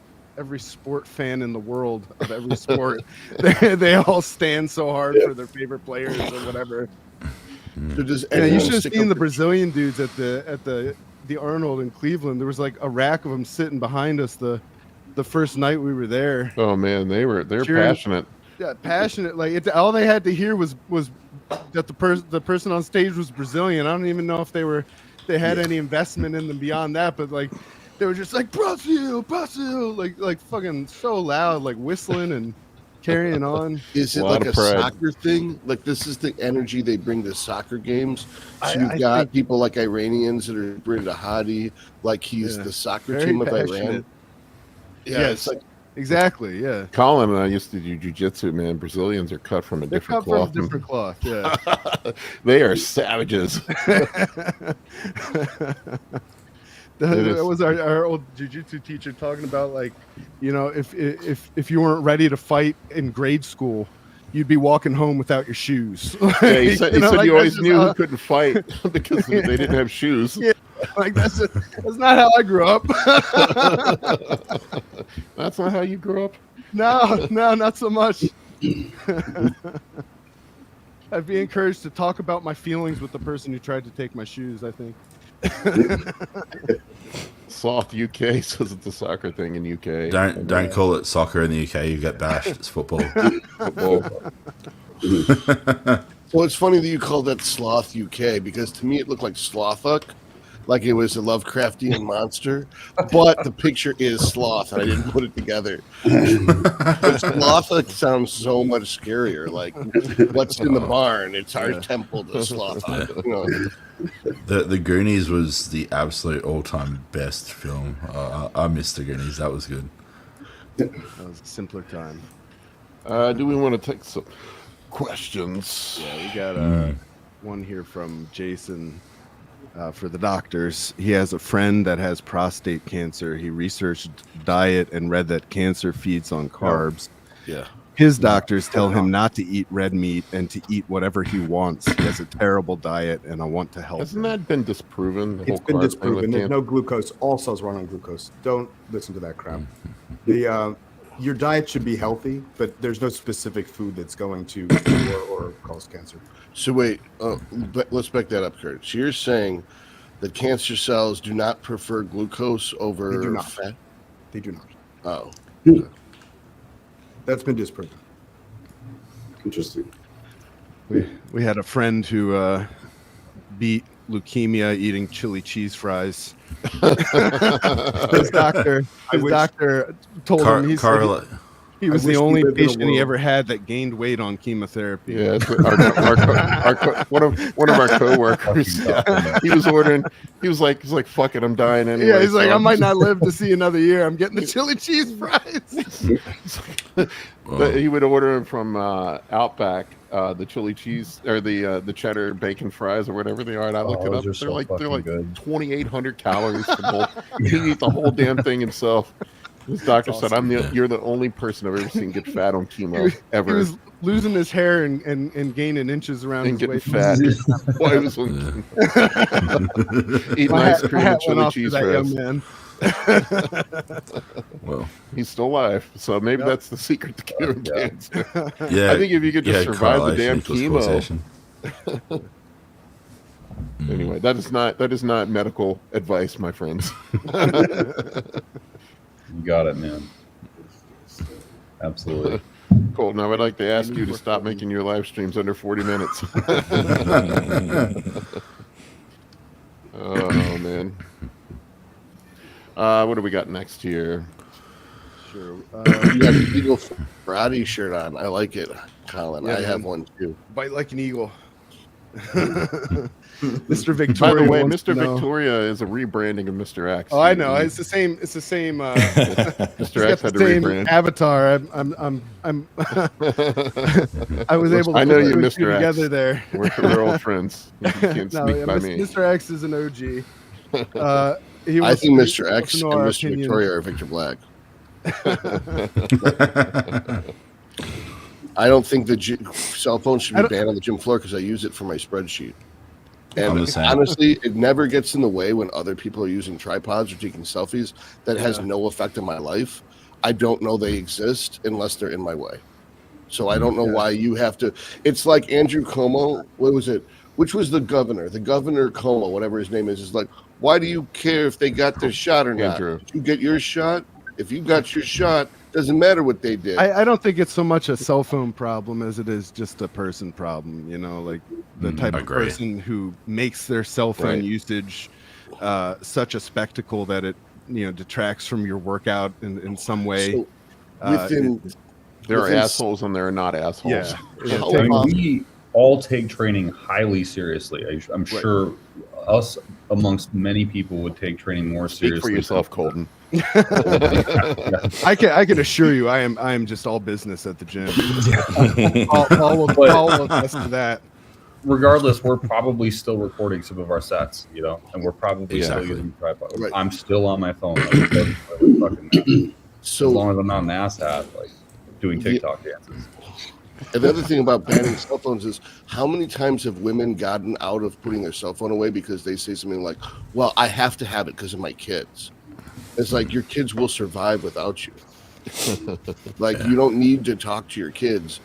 S4: sport fan in the world of every sport. They all stand so hard for their favorite players or whatever.
S10: So does
S4: Yeah, you
S10: anyone
S4: should have
S10: stick
S4: seen
S10: up
S4: the
S10: for-
S4: Brazilian dudes at the Arnold in Cleveland. There was like a rack of them sitting behind us the first night we were there.
S1: Oh man, they're
S4: Cheering.
S1: passionate.
S4: Yeah, passionate. Like all they had to hear was that the person on stage was Brazilian. I don't even know if they had any investment in them beyond that, but like they were just like Brazil, like fucking so loud, like whistling and carrying on.
S10: Is it
S1: Lot
S10: like
S1: of
S10: a
S1: pride.
S10: soccer thing? Like this is the energy they bring to soccer games. So
S4: I
S10: you've got
S4: think-
S10: people like Iranians that are bringing to Hadi, like he's
S4: Yeah.
S10: the soccer
S4: Very
S10: team of
S4: passionate.
S10: Iran. Yeah,
S4: Yes.
S10: it's like
S4: Exactly. Yeah.
S1: Colin and I used to do jujitsu, man. Brazilians are cut from a
S4: They're
S1: different
S4: cut from a
S1: cloth.
S4: different cloth. Yeah.
S1: They are savages.
S4: That was our old jiu-jitsu teacher talking about, like, you know, if you weren't ready to fight in grade school, you'd be walking home without your shoes.
S1: Yeah, he said,
S4: You
S1: you always
S4: that's
S1: knew
S4: just
S1: who couldn't fight because they didn't have shoes.
S4: Yeah. Like that's not how I grew up.
S1: That's not how you grew up.
S4: No, not so much. I'd be encouraged to talk about my feelings with the person who tried to take my shoes, I think.
S1: Sloth UK says it's a soccer thing in UK.
S5: Don't call it soccer in the UK. You get bashed. It's football.
S10: well, it's funny that you call that Sloth UK because to me it looked like Slothuck, like it was a Lovecraftian monster, but the picture is sloth, and I didn't put it together. But Slothuck sounds so much scarier. Like what's in the barn? It's our temple to Slothuck. You know.
S5: The Goonies was the absolute all-time best film. I missed the Goonies. That was good.
S4: That was a simpler time.
S1: Do we want to take some questions?
S4: Yeah, we got one here from Jason for the doctors. He has a friend that has prostate cancer. He researched diet and read that cancer feeds on carbs.
S10: Yeah.
S4: His doctors tell him not to eat red meat and to eat whatever he wants. He has a terrible diet, and I want to help
S1: Hasn't
S4: him.
S1: that been disproven?
S11: It's been disproven. There's no glucose. All cells run on glucose. Don't listen to that crap. Your diet should be healthy, but there's no specific food that's going to cure or cause cancer.
S10: So wait, let's back that up, Kurt. So you're saying that cancer cells do not prefer glucose over
S11: They do not.
S10: fat?
S11: They do not.
S10: Oh.
S11: That's been disproven.
S9: Interesting.
S4: We had a friend who beat leukemia eating chili cheese fries. His doctor told him he was the only patient he ever had that gained weight on chemotherapy.
S1: Yeah, it's one of our coworkers. He was ordering. He was like, fuck it, I'm dying anyway.
S4: Yeah, he's like,
S1: so
S4: I might not live to see another year. I'm getting the chili cheese fries.
S1: But he would order them from Outback, the chili cheese or the cheddar bacon fries or whatever they are. And I looked it up.
S2: those are
S1: They're like
S2: good.
S1: 2,800 calories. He eat the whole damn thing himself. His doctor said, "You're the only person I've ever seen get fat on chemo ever."
S4: He was losing his hair and gaining inches around
S1: And
S4: his
S1: getting
S4: waist.
S1: fat. While he was on chemo. Eating ice cream and chili cheese fries.
S4: Man.
S5: Well,
S1: he's still alive, so maybe that's the secret to curing cancer.
S5: yeah.
S1: I think if you could just survive the damn
S5: correlation
S1: chemo.
S5: equals causation.
S1: Anyway, that is not medical advice, my friends.
S2: You got it, man. Absolutely.
S1: Colton, I would like to ask you to stop making your live streams under 40 minutes. Oh, man. What do we got next here?
S4: Sure.
S10: You got an Eagle Brady shirt on. I like it, Colin.
S4: Yeah,
S10: I have
S4: man.
S10: one too.
S4: Bite like an eagle. Mr. Victoria.
S1: By the way,
S4: wants to
S1: Mr.
S4: know-
S1: Victoria is a rebranding of Mr. X.
S4: Oh, I know. It's the same. It's the same.
S1: Mr. X had to
S4: same
S1: rebrand.
S4: avatar. I was able to
S1: I know
S4: put
S1: you,
S4: two and
S1: Mr.
S4: two
S1: X.
S4: together there.
S1: We're old friends. You can't
S4: No,
S1: sneak
S4: yeah,
S1: by me.
S4: Mr. X is an OG.
S10: I think Mr.
S4: wants
S10: X
S4: to
S10: and
S4: know our
S10: Mr.
S4: opinions.
S10: Victoria are Victor Black. I don't think the cell phone should be banned on the gym floor because I use it for my spreadsheet. And honestly, it never gets in the way when other people are using tripods or taking selfies. That has no effect on my life. I don't know they exist unless they're in my way. So I don't know why you have to. It's like Andrew Cuomo. What was it? Which was the governor? The governor Cuomo, whatever his name is like, why do you care if they got their shot or not?
S1: Andrew.
S10: Did you get your shot? If you got your shot, doesn't matter what they did.
S4: I don't think it's so much a cell phone problem as it is just a person problem. You know, like the type of
S5: agree.
S4: person who makes their cell phone usage such a spectacle that it detracts from your workout in some way.
S10: So within,
S1: There are
S10: within-
S1: assholes and there are not assholes.
S4: Yeah.
S2: I mean, we all take training highly seriously. I'm sure us amongst many people would take training more
S1: Speak
S2: seriously.
S1: for yourself, Colton.
S4: I can assure you, I am just all business at the gym. Paul will attest to that.
S2: Regardless, we're probably still recording some of our sets, and we're probably still using tripod.
S10: Right.
S2: I'm still on my phone. Like, it doesn't really fucking matter.
S10: So
S2: as long as I'm not an asshat, like doing TikTok dances.
S10: another thing about banning cell phones is how many times have women gotten out of putting their cell phone away because they say something like, well, I have to have it because of my kids. It's like your kids will survive without you. Like you don't need to talk to your kids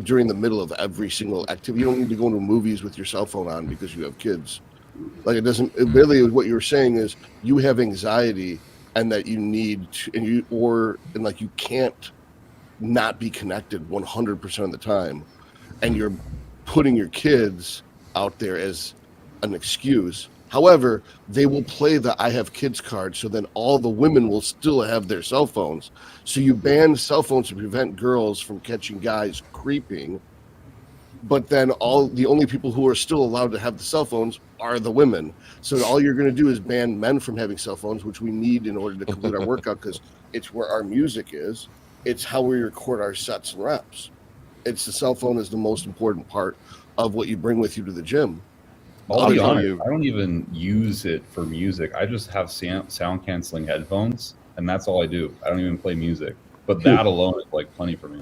S10: during the middle of every single activity. You don't need to go into movies with your cell phone on because you have kids. Like it really what you're saying is you have anxiety and that you need to, and like you can't not be connected 100% of the time, and you're putting your kids out there as an excuse. However, they will play the I have kids card, so then all the women will still have their cell phones. So you ban cell phones to prevent girls from catching guys creeping, but then the only people who are still allowed to have the cell phones are the women. So all you're going to do is ban men from having cell phones, which we need in order to complete our workout because it's where our music is. It's how we record our sets and reps. It's the cell phone is the most important part of what you bring with you to the gym.
S2: I'll be honest, I don't even use it for music. I just have sound canceling headphones, and that's all I do. I don't even play music. But that alone is like plenty for me.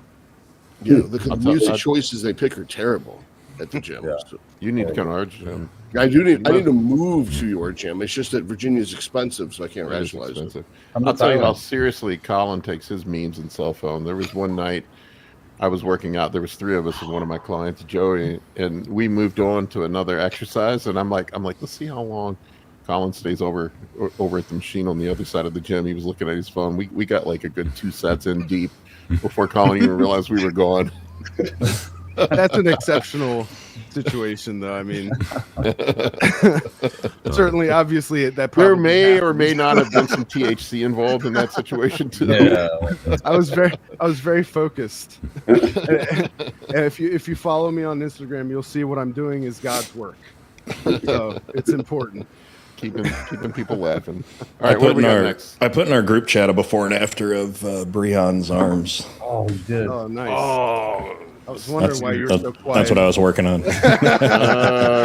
S10: Yeah, the music choices they pick are terrible at the gym. So
S1: You need to come to our gym.
S10: I need to move to your gym. It's just that Virginia's expensive, so I can't
S1: It is
S10: rationalize it.
S1: expensive. I'll tell you how seriously Colin takes his memes and cell phone. There was one night I was working out. There was 3 of us and one of my clients, Joey, and we moved on to another exercise. And I'm like, let's see how long Colin stays over at the machine on the other side of the gym. He was looking at his phone. We got like a good 2 sets in deep before Colin even realized we were gone.
S4: That's an exceptional situation, though. I mean, certainly, obviously, that
S1: There
S4: probably
S1: may
S4: happened.
S1: or may not have been some THC involved in that situation too.
S2: Yeah.
S4: I was very focused. And if you follow me on Instagram, you'll see what I'm doing is God's work. So it's important.
S1: Keeping people laughing. All right, what do we got next?
S6: I put in our group chat a before and after of Breon's arms.
S2: Oh, we did.
S4: Oh, nice.
S1: Oh,
S4: I was wondering why you're so quiet.
S6: That's what I was working on.
S1: all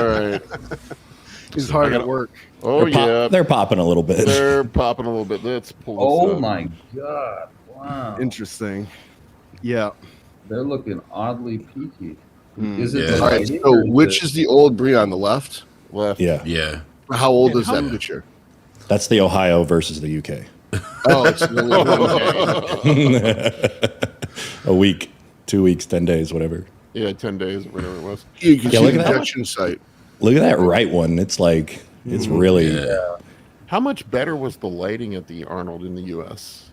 S1: right.
S4: He's hard at work.
S1: Oh yeah,
S6: They're popping a little bit.
S1: they're popping a little bit. Let's pull this
S2: Oh
S1: up.
S2: my god! Wow,
S4: Interesting. Yeah.
S2: they're looking oddly peaky.
S4: Mm.
S2: Is it?
S5: Yeah.
S10: All right, so which is the old Breon on the left?
S1: Left.
S6: Yeah,
S5: Yeah.
S10: How old is that picture?
S6: that's the Ohio versus the UK.
S10: Oh, it's the only one.
S6: A week, 2 weeks, 10 days, whatever.
S1: Yeah, 10 days, whatever it was.
S10: You can
S6: Yeah,
S10: see
S6: look
S10: the
S6: at that
S10: injection site.
S6: Look at that right one. It's like it's really
S5: Yeah.
S1: How much better was the lighting at the Arnold in the U.S.?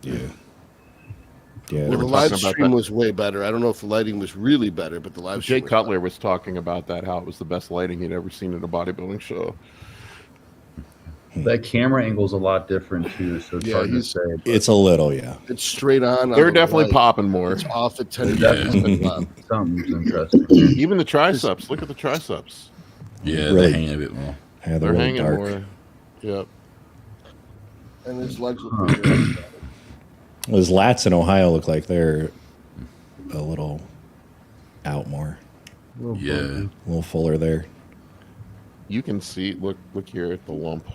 S6: yeah. Yeah.
S10: Well, the
S1: were
S10: live
S1: talking about
S10: stream
S1: that.
S10: was way better. I don't know if the lighting was really better, but the live stream.
S1: Jake Cutler was talking about that, how it was the best lighting he'd ever seen at a bodybuilding show.
S2: That camera angle is a lot different too, so it's hard to say. But
S6: It's a little, yeah.
S10: It's straight on.
S1: They're
S10: the
S1: definitely
S10: right.
S1: popping more.
S10: It's off at 10.
S2: something's interesting.
S1: Even the triceps. Look at the triceps.
S5: Yeah,
S6: Really-
S5: they're hanging a bit more.
S6: Yeah,
S1: They're
S6: really
S1: hanging
S6: dark.
S1: more. Yep.
S10: And his legs look pretty good.
S6: Those lats in Ohio look like they're a little out more,
S5: Yeah.
S6: a little fuller there.
S1: You can see. Look here at the lump.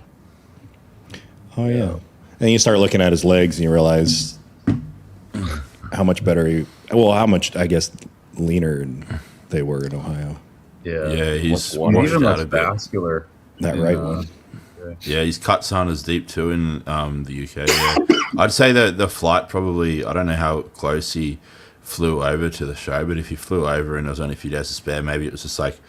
S6: Oh yeah. And you start looking at his legs and you realize how much better how much I guess leaner they were in Ohio.
S2: Yeah,
S5: Yeah, he's
S1: One
S5: washed
S2: even
S5: out
S2: less
S5: a bit.
S2: vascular.
S6: That
S2: in,
S6: right one.
S5: Yeah, his cuts aren't as deep too in the UK. Yeah. I'd say that the flight probably, I don't know how close he flew over to the show, but if he flew over and there was only a few days to spare, maybe it was just like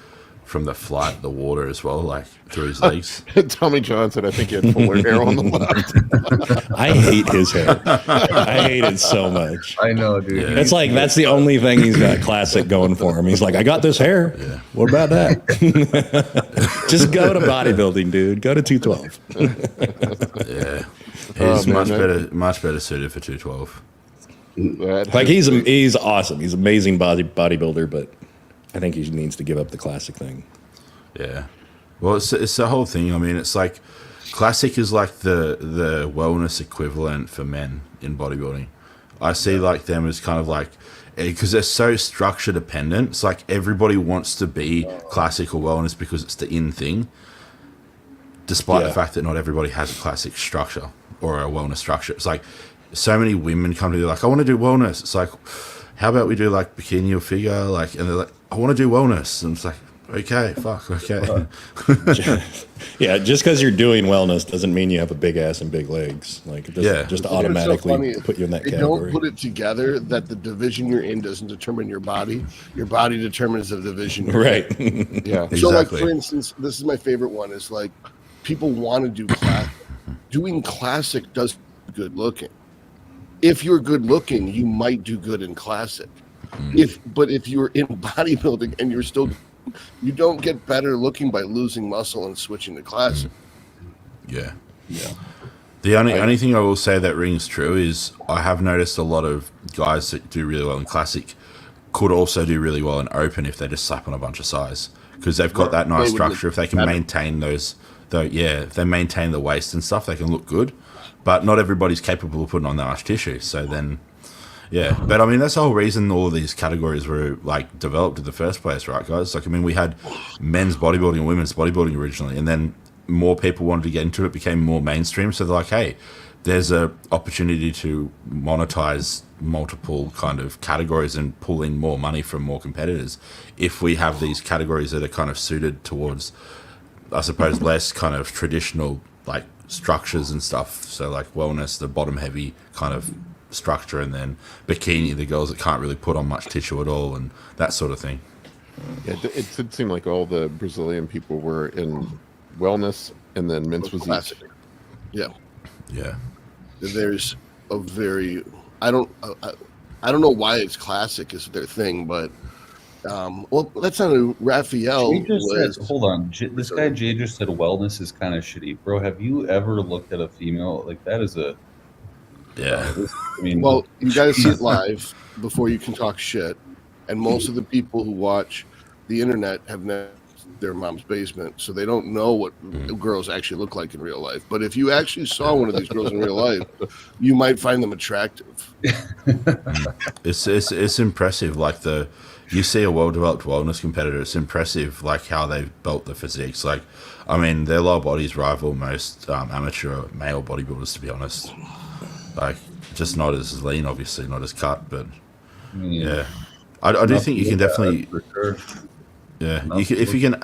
S5: from the flight, the water as well, like through his legs.
S1: Tommy John said, I think he had fuller hair on the left.
S6: I hate his hair. I hate it so much.
S2: I know, dude.
S5: Yeah.
S6: It's like that's the only thing he's got classic going for him. He's like, I got this hair.
S5: Yeah.
S6: What about that? Just go to bodybuilding, dude. Go to 212.
S5: Yeah.
S1: Oh,
S5: He's
S1: man,
S5: much better suited for 212.
S6: Like he's awesome. He's an amazing bodybuilder, but I think he needs to give up the classic thing.
S5: Yeah. Well, it's the whole thing. I mean, it's like classic is like the wellness equivalent for men in bodybuilding. I see like them as kind of like, because they're so structure dependent. It's like everybody wants to be classic or wellness because it's the in thing, despite the fact that not everybody has a classic structure or a wellness structure. It's like so many women come to you like, I want to do wellness. It's like, how about we do like bikini or figure? Like, and they're like, I want to do wellness. And it's like, okay, fuck, okay.
S6: Yeah, just because you're doing wellness doesn't mean you have a big ass and big legs. Like, it doesn't just automatically put you in that
S10: they
S6: category.
S10: don't put it together that the division you're in doesn't determine your body. Your body determines the division you're
S6: Right.
S10: in.
S1: Yeah.
S10: So, like,
S5: Exactly.
S10: for instance, this is my favorite one is like people want to do classic. Doing classic does good looking. If you're good looking, you might do good in classic. But if you're in bodybuilding and you don't get better looking by losing muscle and switching to classic.
S5: Yeah. The only thing I will say that rings true is I have noticed a lot of guys that do really well in classic could also do really well in open if they just slap on a bunch of size, because they've got that nice structure. If they can maintain if they maintain the waist and stuff, they can look good. But not everybody's capable of putting on that much tissue. So then, yeah. But I mean, that's the whole reason all of these categories were like developed in the first place, right, guys? Like, I mean, we had men's bodybuilding and women's bodybuilding originally, and then more people wanted to get into it, became more mainstream. So they're like, hey, there's a opportunity to monetize multiple kind of categories and pull in more money from more competitors if we have these categories that are kind of suited towards, I suppose, less kind of traditional like structures and stuff. So like wellness, the bottom heavy kind of structure, and then bikini, the girls that can't really put on much tissue at all, and that sort of thing.
S1: Yeah, it did seem like all the Brazilian people were in wellness, and then men's was
S10: Classic. Yeah.
S5: Yeah.
S10: There's a very I don't know why it's classic is their thing, but well, that's not a Raphael.
S2: Jay just said, hold on, this guy Jay just said wellness is kind of shitty, bro. Have you ever looked at a female like that? Is a I mean,
S10: well, you got to see it live before you can talk shit. And most of the people who watch the internet have never their mom's basement, so they don't know what girls actually look like in real life. But if you actually saw one of these girls in real life, you might find them attractive.
S5: It's impressive. Like you see a well-developed wellness competitor, it's impressive like how they've built the physiques. Like, I mean, their lower bodies rival most amateur male bodybuilders, to be honest. Like, just not as lean, obviously, not as cut, but yeah. I do think you can definitely,
S2: for sure.
S5: yeah. If you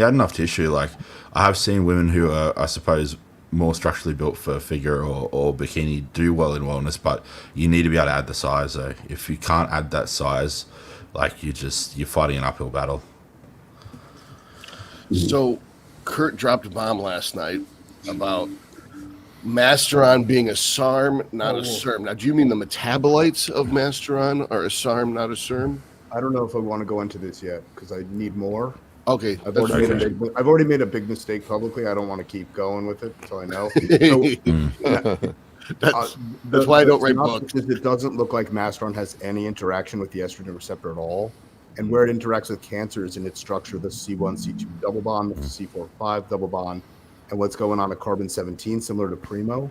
S5: add enough tissue, like I have seen women who are, I suppose, more structurally built for figure or bikini do well in wellness, but you need to be able to add the size. Though, if you can't add that size, like you're fighting an uphill battle.
S10: So, Kurt dropped a bomb last night about Masteron being a SARM, not a SERM. Now, do you mean the metabolites of Masteron are a SARM, not a SERM?
S11: I don't know if I want to go into this yet because I need more.
S10: Okay,
S11: I've already made a big mistake publicly. I don't want to keep going with it until I know. So,
S10: that's why I don't write books.
S11: It doesn't look like Masteron has any interaction with the estrogen receptor at all. And where it interacts with cancer is in its structure, the C1, C2 double bond, the C4-5 double bond, and what's going on at carbon-17, similar to Primo.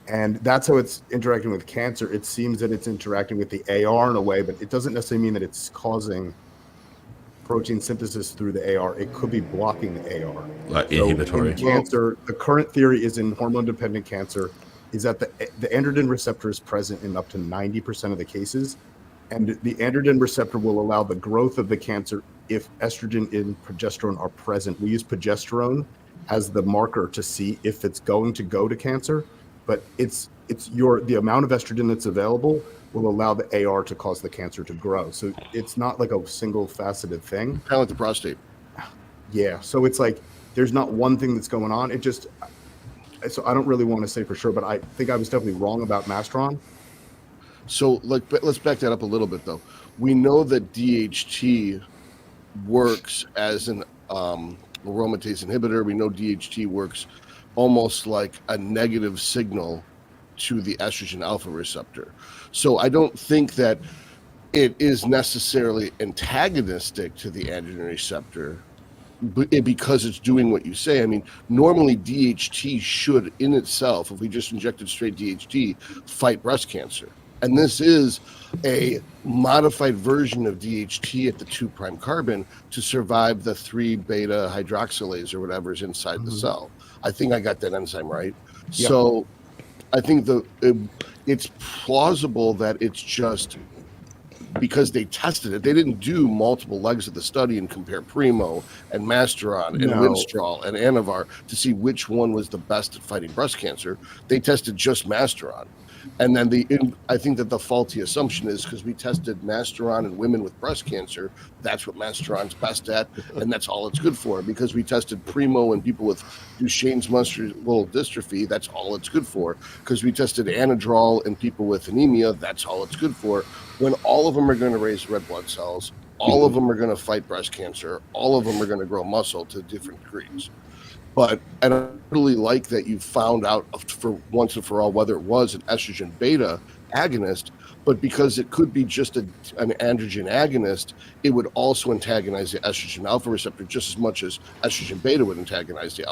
S11: And that's how it's interacting with cancer. It seems that it's interacting with the AR in a way, but it doesn't necessarily mean that it's causing protein synthesis through the AR. It could be blocking the AR.
S5: Like inhibitory.
S11: In cancer, the current theory is in hormone-dependent cancer is that the androgen receptor is present in up to 90% of the cases. And the androgen receptor will allow the growth of the cancer if estrogen and progesterone are present. We use progesterone as the marker to see if it's going to go to cancer, but the amount of estrogen that's available will allow the AR to cause the cancer to grow. So it's not like a single faceted thing.
S10: Kind of like the prostate.
S11: Yeah. So it's like there's not one thing that's going on. So I don't really want to say for sure, but I think I was definitely wrong about Masteron.
S10: So let's back that up a little bit, though. We know that DHT works as an aromatase inhibitor. We know DHT works almost like a negative signal to the estrogen alpha receptor. So I don't think that it is necessarily antagonistic to the androgen receptor because it's doing what you say. I mean, normally DHT should in itself, if we just injected straight DHT, fight breast cancer. And this is a modified version of DHT at the 2' carbon to survive the 3-beta hydroxylase or whatever is inside the cell. I think I got that enzyme right. Yep. So I think it's plausible that it's just because they tested it. They didn't do multiple legs of the study and compare Primo and Masteron and Winstrol and Anavar to see which one was the best at fighting breast cancer. They tested just Masteron. And then I think that the faulty assumption is because we tested Masteron in women with breast cancer, that's what Masteron's best at, and that's all it's good for. Because we tested Primo in people with Duchenne's muscular dystrophy, that's all it's good for. Because we tested Anadrol in people with anemia, that's all it's good for. When all of them are going to raise red blood cells, all of them are going to fight breast cancer, all of them are going to grow muscle to different degrees. But I don't really like that you found out for once and for all whether it was an estrogen beta agonist, but because it could be just an androgen agonist, it would also antagonize the estrogen alpha receptor just as much as estrogen beta would antagonize the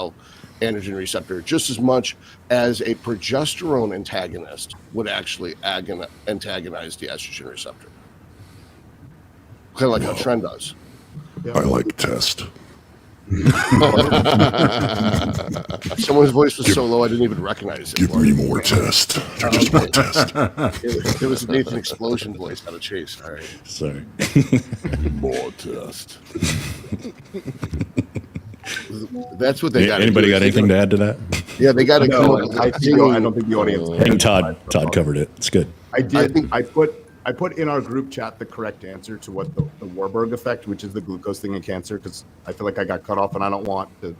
S10: androgen receptor, just as much as a progesterone antagonist would actually antagonize the estrogen receptor. Kind of like how Trend does.
S9: I like test.
S10: Someone's voice was so low I didn't even recognize it.
S9: Give me more test. I just want test.
S10: It was an Nathan Explosion voice out of Chase. All right.
S6: Sorry.
S10: More test. That's what they got.
S6: Anybody got anything to add to that?
S10: Yeah, they got to come up.
S11: I don't think the audience.
S6: I think Todd covered it. It's good.
S11: I did. I put in our group chat the correct answer to what the Warburg effect, which is the glucose thing in cancer, because I feel like I got cut off and I don't want to.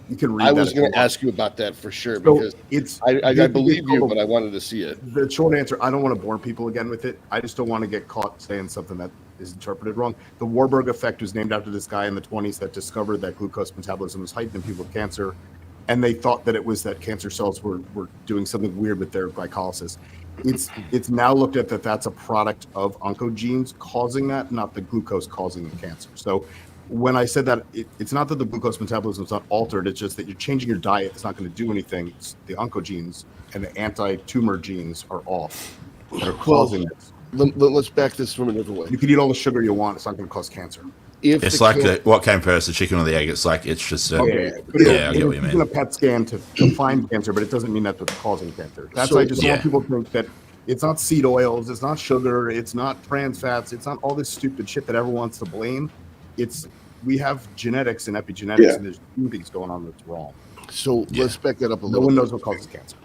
S11: You can read.
S10: I was going to ask you about that for sure because I believe you, but I wanted to see it.
S11: The short answer: I don't want to bore people again with it. I just don't want to get caught saying something that is interpreted wrong. The Warburg effect was named after this guy in the 1920s that discovered that glucose metabolism was heightened in people with cancer, and they thought that it was that cancer cells were doing something weird with their glycolysis. It's now looked at that that's a product of oncogenes causing that, not the glucose causing the cancer. So when I said that, it's not that the glucose metabolism is not altered, it's just that you're changing your diet. It's not going to do anything. It's the oncogenes and the anti-tumor genes are off that are causing it.
S10: Let's back this from a different way.
S11: You can eat all the sugar you want. It's not going to cause cancer.
S5: It's like what came first, the chicken or the egg. It's like it's just I get what you mean.
S11: Using a PET scan to find cancer, but it doesn't mean that's what's causing cancer. That's why I just want people to think that it's not seed oils, it's not sugar, it's not trans fats, it's not all this stupid shit that everyone wants to blame. We have genetics and epigenetics, and there's two things going on that's wrong.
S10: So let's back that up a little.
S11: No one knows what causes cancer.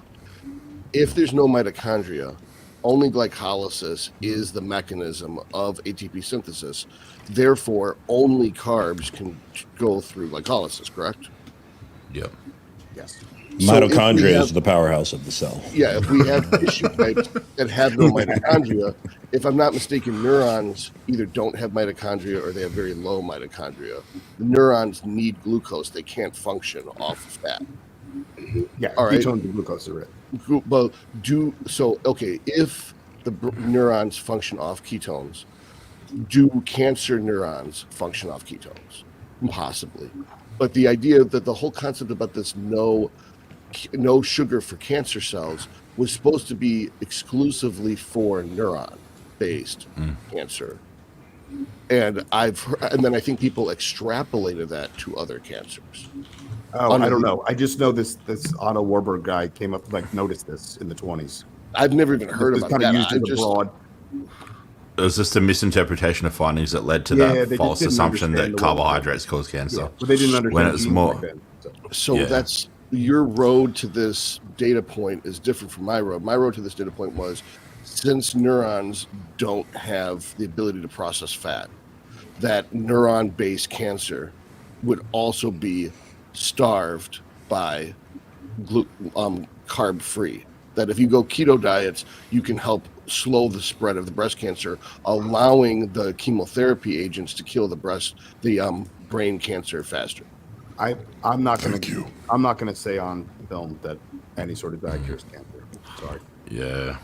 S10: If there's no mitochondria, only glycolysis is the mechanism of ATP synthesis. Therefore, only carbs can go through glycolysis, correct?
S5: Yep.
S11: Yes.
S10: So if we
S6: Mitochondria
S10: have-
S6: is the powerhouse of the cell.
S10: Yeah, if we have tissue types that have no mitochondria, if I'm not mistaken, neurons either don't have mitochondria or they have very low mitochondria. The neurons need glucose; they can't function off of fat.
S11: Yeah,
S10: All right.
S11: ketones and glucose are it.
S10: Well, okay. If the neurons function off ketones, do cancer neurons function off ketones? Possibly, but the idea that the whole concept about this no sugar for cancer cells was supposed to be exclusively for neuron-based cancer, and then I think people extrapolated that to other cancers.
S11: Oh, I don't know. I just know this Otto Warburg guy came up noticed this in the 20s.
S10: I've never even heard
S11: It's
S10: about
S11: kind of
S10: that.
S11: used as a broad.
S5: It was just a misinterpretation of findings that led to
S11: Yeah, they
S5: that
S11: just
S5: false
S11: didn't
S5: assumption
S11: understand
S5: that
S11: the world.
S5: carbohydrates cause cancer.
S11: Yeah, but they didn't understand
S5: When it's
S11: genes
S5: more,
S11: back then.
S10: So
S5: Yeah.
S10: that's your road to this data point is different from my road. My road to this data point was since neurons don't have the ability to process fat, that neuron-based cancer would also be starved by carb-free. That if you go keto diets, you can help slow the spread of the breast cancer, allowing the chemotherapy agents to kill the brain cancer faster.
S11: I'm not going to say on film that any sort of diet cures cancer. Sorry.
S5: yeah,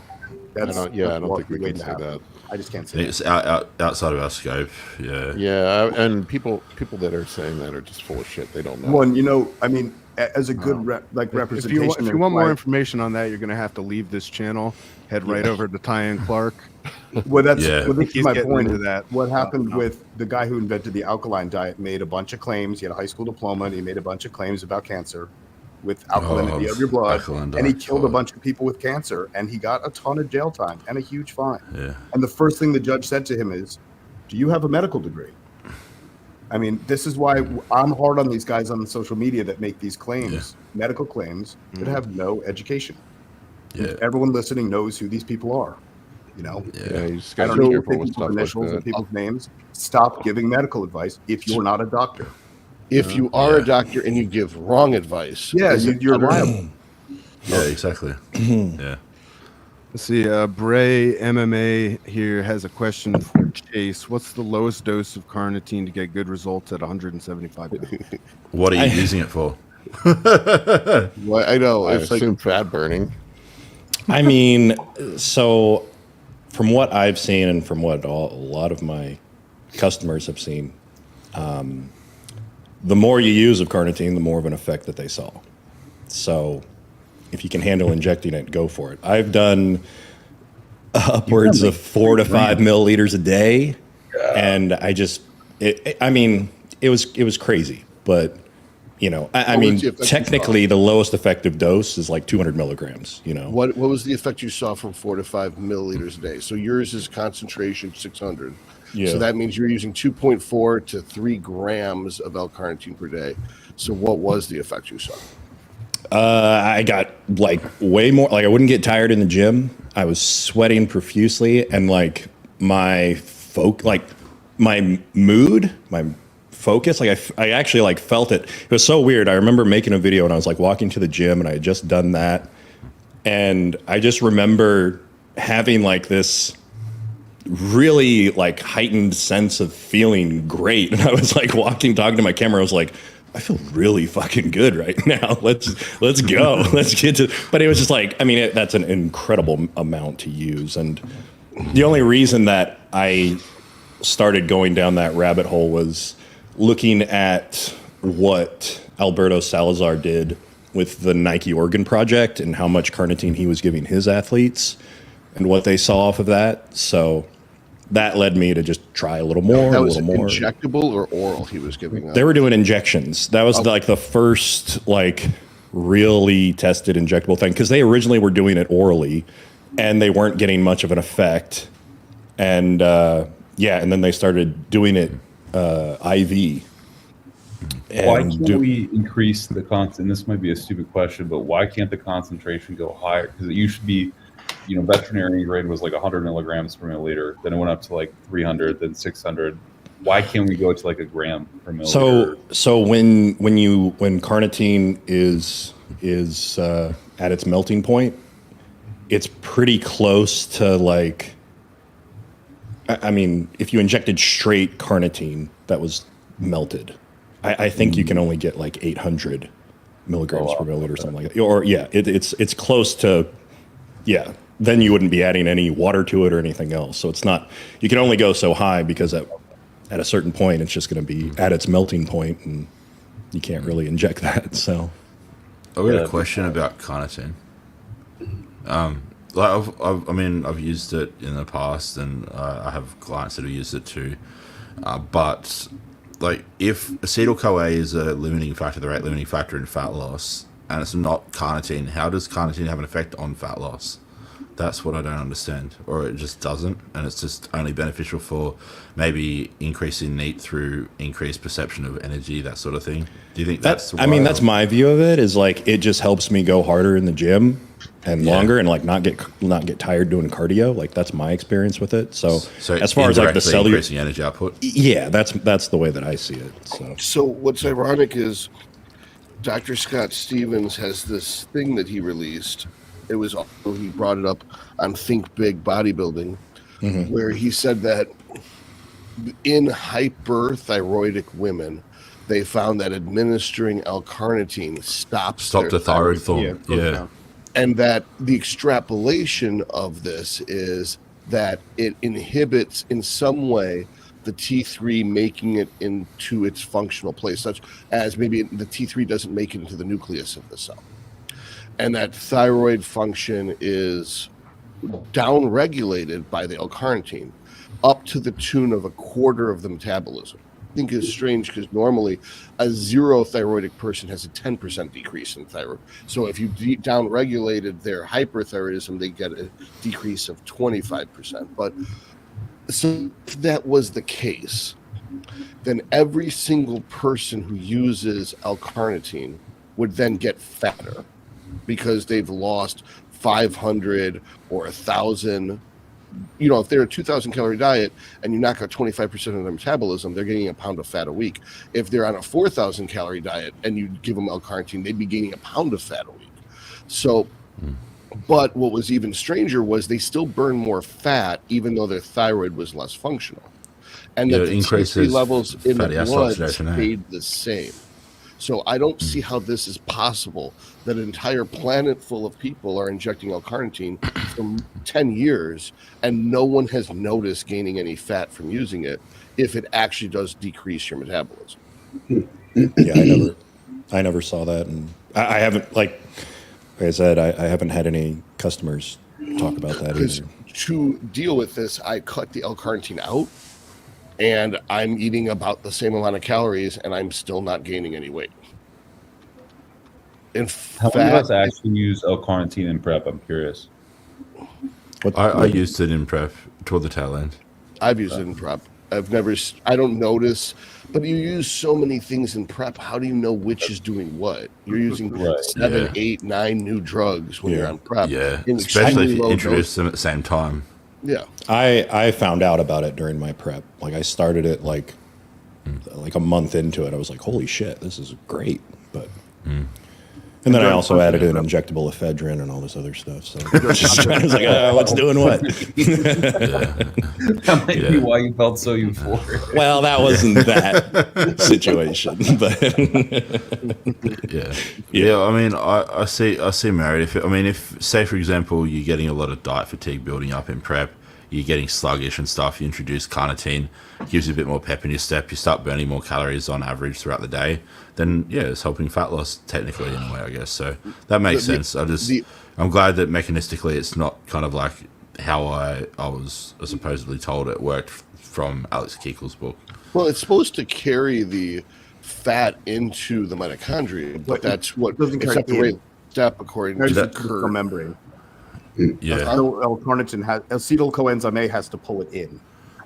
S1: I don't think we can say that.
S11: I just can't say
S5: it's outside of our scope. Yeah,
S1: Yeah, and people that are saying that are just full of shit. They don't know.
S11: One, I mean, as a good representation.
S4: If you want more information on that, you're going to have to leave this channel, head right over to Tyan Clark.
S11: Well, this
S4: He's
S11: is my
S4: getting
S11: point.
S4: into that.
S11: What happened with the guy who invented the alkaline diet made a bunch of claims. He had a high school diploma, and he made a bunch of claims about cancer with alkalinity of your blood, and he killed a bunch of people with cancer, and he got a ton of jail time and a huge fine.
S5: Yeah.
S11: And the first thing the judge said to him is, "Do you have a medical degree?" I mean, this is why I'm hard on these guys on social media that make these claims, medical claims, that have no education.
S5: Yeah.
S11: Everyone listening knows who these people are. You know,
S1: Yeah, you just
S11: I
S1: gotta
S11: don't
S1: be
S11: need to
S1: careful
S11: say
S1: with
S11: people's
S1: stuff like
S11: initials and
S1: that.
S11: people's names. Stop giving medical advice if you're not a doctor.
S10: If you are a doctor and you give wrong advice,
S11: Yeah,
S10: is it
S11: you're
S10: under-
S11: liable.
S5: yeah, exactly. Yeah.
S4: Let's see. Bray MMA here has a question for Chase. What's the lowest dose of carnitine to get good results at 175 pounds?
S5: What are you using it for?
S10: Well, I know.
S1: I
S10: It's like
S1: assume fat burning.
S6: I mean, so from what I've seen and from what a lot of my customers have seen, the more you use of carnitine, the more of an effect that they saw. So if you can handle injecting it, go for it. I've done upwards of 4 to 5 milliliters a day, and I mean, it was crazy, but you know, I
S10: What was
S6: mean,
S10: the effect you
S6: technically the lowest effective dose is like 200 milligrams, you know.
S10: what was the effect you saw from 4 to 5 milliliters a day? So yours is concentration 600.
S6: Yeah.
S10: So that means you're using 2.4 to 3 grams of L-Carnitine per day. So what was the effect you saw?
S6: I got like way more, like I wouldn't get tired in the gym. I was sweating profusely, and like my my mood, my focus, like I actually like felt it. It was so weird. I remember making a video and I was like walking to the gym and I had just done that. And I just remember having like this really like heightened sense of feeling great. And I was like talking to my camera. I was like, I feel really fucking good right now. Let's go. Let's get to, but it was just like, I mean, that's an incredible amount to use. And the only reason that I started going down that rabbit hole was looking at what Alberto Salazar did with the Nike Organ Project and how much carnitine he was giving his athletes and what they saw off of that. So that led me to just try a little more,
S10: That
S6: a
S10: was
S6: little more.
S10: injectable or oral he was giving up?
S6: They were doing injections. That was like the first like really tested injectable thing, because they originally were doing it orally and they weren't getting much of an effect. And and then they started doing it IV.
S2: Why can't we increase the and this might be a stupid question, but why can't the concentration go higher? Because it used to be, veterinary grade was like 100 milligrams per milliliter. Then it went up to like 300, then 600. Why can't we go to like a gram per milliliter?
S6: So when carnitine is is at its melting point. It's pretty close to like, I mean, if you injected straight carnitine that was melted, I think you can only get like 800 milligrams per milliliter or something like that. Or it's close to, then you wouldn't be adding any water to it or anything else. So it's not, you can only go so high because at a certain point, it's just going to be at its melting point and you can't really inject that. So
S5: I've got a question about carnitine. I've used it in the past, and I have clients that have used it too. But like, if acetyl-CoA is a limiting factor, the rate limiting factor in fat loss, and it's not carnitine, how does carnitine have an effect on fat loss? That's what I don't understand. Or it just doesn't, and it's just only beneficial for maybe increasing NEAT through increased perception of energy, that sort of thing. Do you think that's
S6: that's my view of it, is like it just helps me go harder in the gym and longer and like not get tired doing cardio. Like that's my experience with it. So as far as like the cellular
S5: increasing energy output.
S6: Yeah, that's the way that I see it.
S10: So what's ironic is Dr. Scott Stevens has this thing that he released. It was, he brought it up on Think Big Bodybuilding, where he said that in hyperthyroidic women, they found that administering L-Carnitine stops
S5: the thyroid thorn. Yeah.
S10: And that the extrapolation of this is that it inhibits in some way the T3 making it into its functional place, such as maybe the T3 doesn't make it into the nucleus of the cell. And that thyroid function is down-regulated by the L-carnitine up to the tune of a quarter of the metabolism. I think it's strange because normally a zero thyroidic person has a 10% decrease in thyroid. So if you down-regulated their hyperthyroidism, they get a decrease of 25%. But so if that was the case, then every single person who uses L-carnitine would then get fatter, because they've lost 500 or 1,000. You know, if they're a 2,000 calorie diet and you knock out 25% of their metabolism, they're getting a pound of fat a week. If they're on a 4,000 calorie diet and you give them L-carnitine, they'd be gaining a pound of fat a week. So, but what was even stranger was they still burn more fat, even though their thyroid was less functional. And that the T3 levels in the blood stayed the same. So I don't see how this is possible, that an entire planet full of people are injecting L-carnitine for 10 years and no one has noticed gaining any fat from using it if it actually does decrease your metabolism.
S6: Yeah, I never saw that. And I haven't, like I said, I haven't had any customers talk about that either.
S10: To deal with this, I cut the L-carnitine out. And I'm eating about the same amount of calories, and I'm still not gaining any weight. In
S2: How many of us actually use L-carnitine in prep? I'm curious.
S5: I used it in prep toward the tail end.
S10: I've used it in prep. I don't notice, but you use so many things in prep. How do you know which is doing what? You're using 7, 8, 9 new drugs when you're on prep.
S5: Yeah, especially if you introduce them at the same time.
S10: Yeah,
S6: I found out about it during my prep. Like I started it like a month into it. I was like, holy shit, this is great. But and then I also added in injectable ephedrine and all this other stuff. So I was like, what's doing what?
S2: That might be why you felt so euphoric.
S6: Well, that wasn't that situation, but
S5: yeah. I mean, I see merit. If say for example you're getting a lot of diet fatigue building up in prep, you're getting sluggish and stuff. You introduce carnitine, gives you a bit more pep in your step. You start burning more calories on average throughout the day. Then it's helping fat loss technically in a way, I guess. So that makes sense. I'm glad that mechanistically it's not kind of like how I was supposedly told it worked from Alex Keekel's book.
S10: Well, it's supposed to carry the fat into the mitochondria, but that's what it's at the rate step according to the curve.
S11: Membrane.
S5: Yeah.
S11: L-carnitine has acetyl coenzyme A has to pull it in.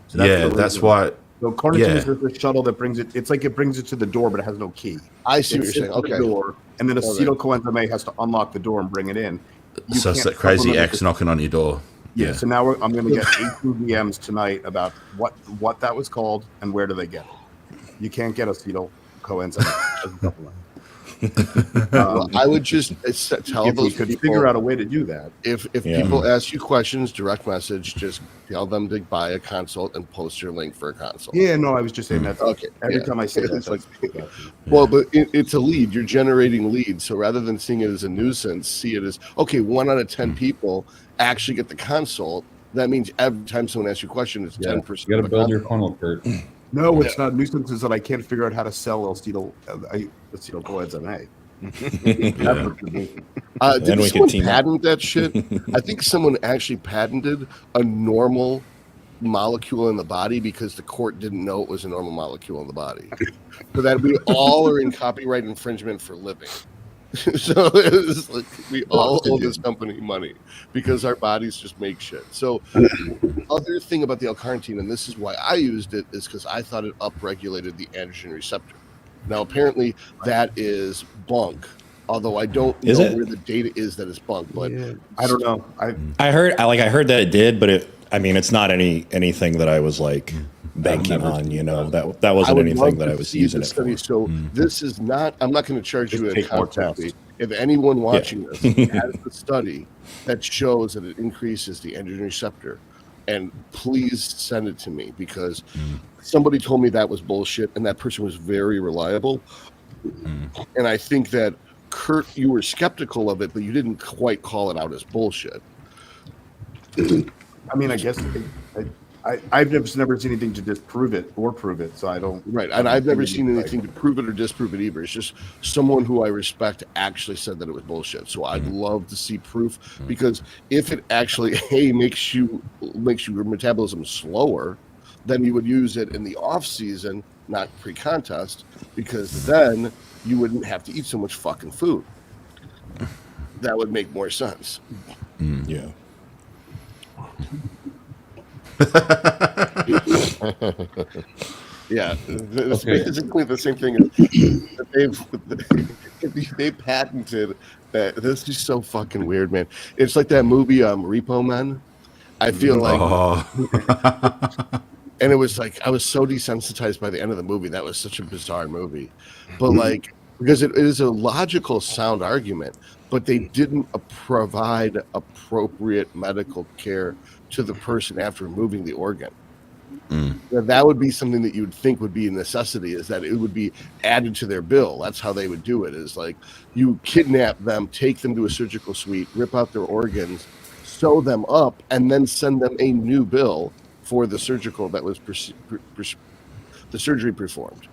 S5: So that's why.
S11: So carnitine is the shuttle that brings it. It's like it brings it to the door, but it has no key.
S10: I see what you're saying. Okay.
S11: Door, and then acetyl coenzyme A has to unlock the door and bring it in.
S5: So it's that crazy X knocking on your door.
S11: Yeah. So now I'm going to get 18 DMs tonight about what that was called and where do they get it. You can't get acetyl coenzyme as a supplement.
S10: Well, I would just tell
S11: if we
S10: those
S11: could
S10: people,
S11: figure out a way to do that.
S10: if
S6: Yeah.
S10: people ask you questions, direct message, just tell them to buy a consult and post your link for a consult.
S11: Yeah, no, I was just saying that.
S10: Okay.
S11: Every
S10: yeah.
S11: time I say that,
S10: It's like,
S11: that's-
S10: well, but it's a lead. You're generating leads. So rather than seeing it as a nuisance, see it as, okay, 1 out of 10 people actually get the consult. That means every time someone asks you a question, it's 10%.
S2: You got to build your funnel, Kurt.
S11: No, it's not nuisance. Is that I can't figure out how to sell acetyl coenzyme A.
S10: Did
S6: Then we could
S10: someone
S6: team up.
S10: patent that shit? I think someone actually patented a normal molecule in the body because the court didn't know it was a normal molecule in the body. So that we all are in copyright infringement for living. So it's like we all owe this company money because our bodies just make shit. So other thing about the L-Carnitine, and this is why I used it, is because I thought it upregulated the androgen receptor. Now apparently that is bunk, although I don't
S6: Is
S10: know
S6: it?
S10: where the data is that it's bunk. But
S11: I don't know.
S6: I heard that it did, but it's not anything that I was like banking on. That
S10: I
S6: wasn't
S10: would
S6: anything
S10: love
S6: that
S10: to
S6: I was
S10: see
S6: using
S10: the
S6: it
S10: study.
S6: for.
S10: So this is not. I'm not going to charge
S11: Just
S10: you a
S11: take more
S10: consult fee.
S11: tests.
S10: If anyone watching this has a study that shows that it increases the androgen receptor, and please send it to me because somebody told me that was bullshit, and that person was very reliable. And I think that Kurt, you were skeptical of it, but you didn't quite call it out as bullshit.
S11: I mean, I guess I've never seen anything to disprove it or prove it, so I don't.
S10: Right, and I've never seen anything to prove it or disprove it either. It's just someone who I respect actually said that it was bullshit. So I'd love to see proof because if it actually makes your metabolism slower, then you would use it in the off season, not pre-contest, because then you wouldn't have to eat so much fucking food. That would make more sense.
S6: Yeah.
S10: Yeah, it's
S2: Okay.
S10: basically the same thing. They patented that. This is so fucking weird, man. It's like that movie, Repo Men. I feel like, and it was like I was so desensitized by the end of the movie. That was such a bizarre movie, but like because it is a logical, sound argument, but they didn't provide appropriate medical care to the person after removing the organ. That would be something that you would think would be a necessity, is that it would be added to their bill. That's how they would do it, is like you kidnap them, take them to a surgical suite, rip out their organs, sew them up, and then send them a new bill for the surgical that was the surgery performed.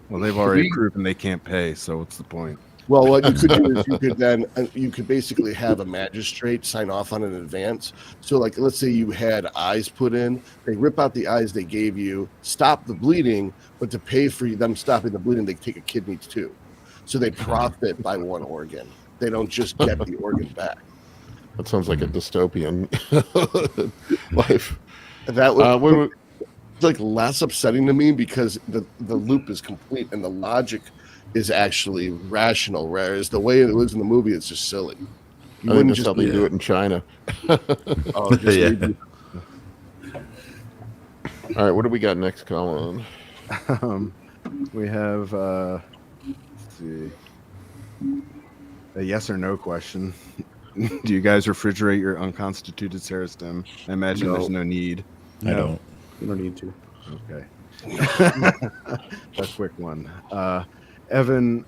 S4: Well, they've already proven they can't pay, so what's the point?
S10: Well, what you could do is you could basically have a magistrate sign off on it in advance. So, like, let's say you had eyes put in, they rip out the eyes they gave you, stop the bleeding, but to pay for them stopping the bleeding, they take a kidney too. So they profit by one organ. They don't just get the organ back.
S1: That sounds like a dystopian life.
S10: That would like less upsetting to me because the loop is complete and the logic is actually rational, whereas the way it was in the movie, it's just silly. You
S1: I think that's how they do it in China.
S10: Oh, just
S5: Yeah.
S1: All right, what do we got next, Colin?
S4: We have let's see, a yes or no question. Do you guys refrigerate your unconstituted Serostim? I imagine there's no need.
S6: I don't.
S11: You don't need to.
S4: Okay. A quick one. Evan,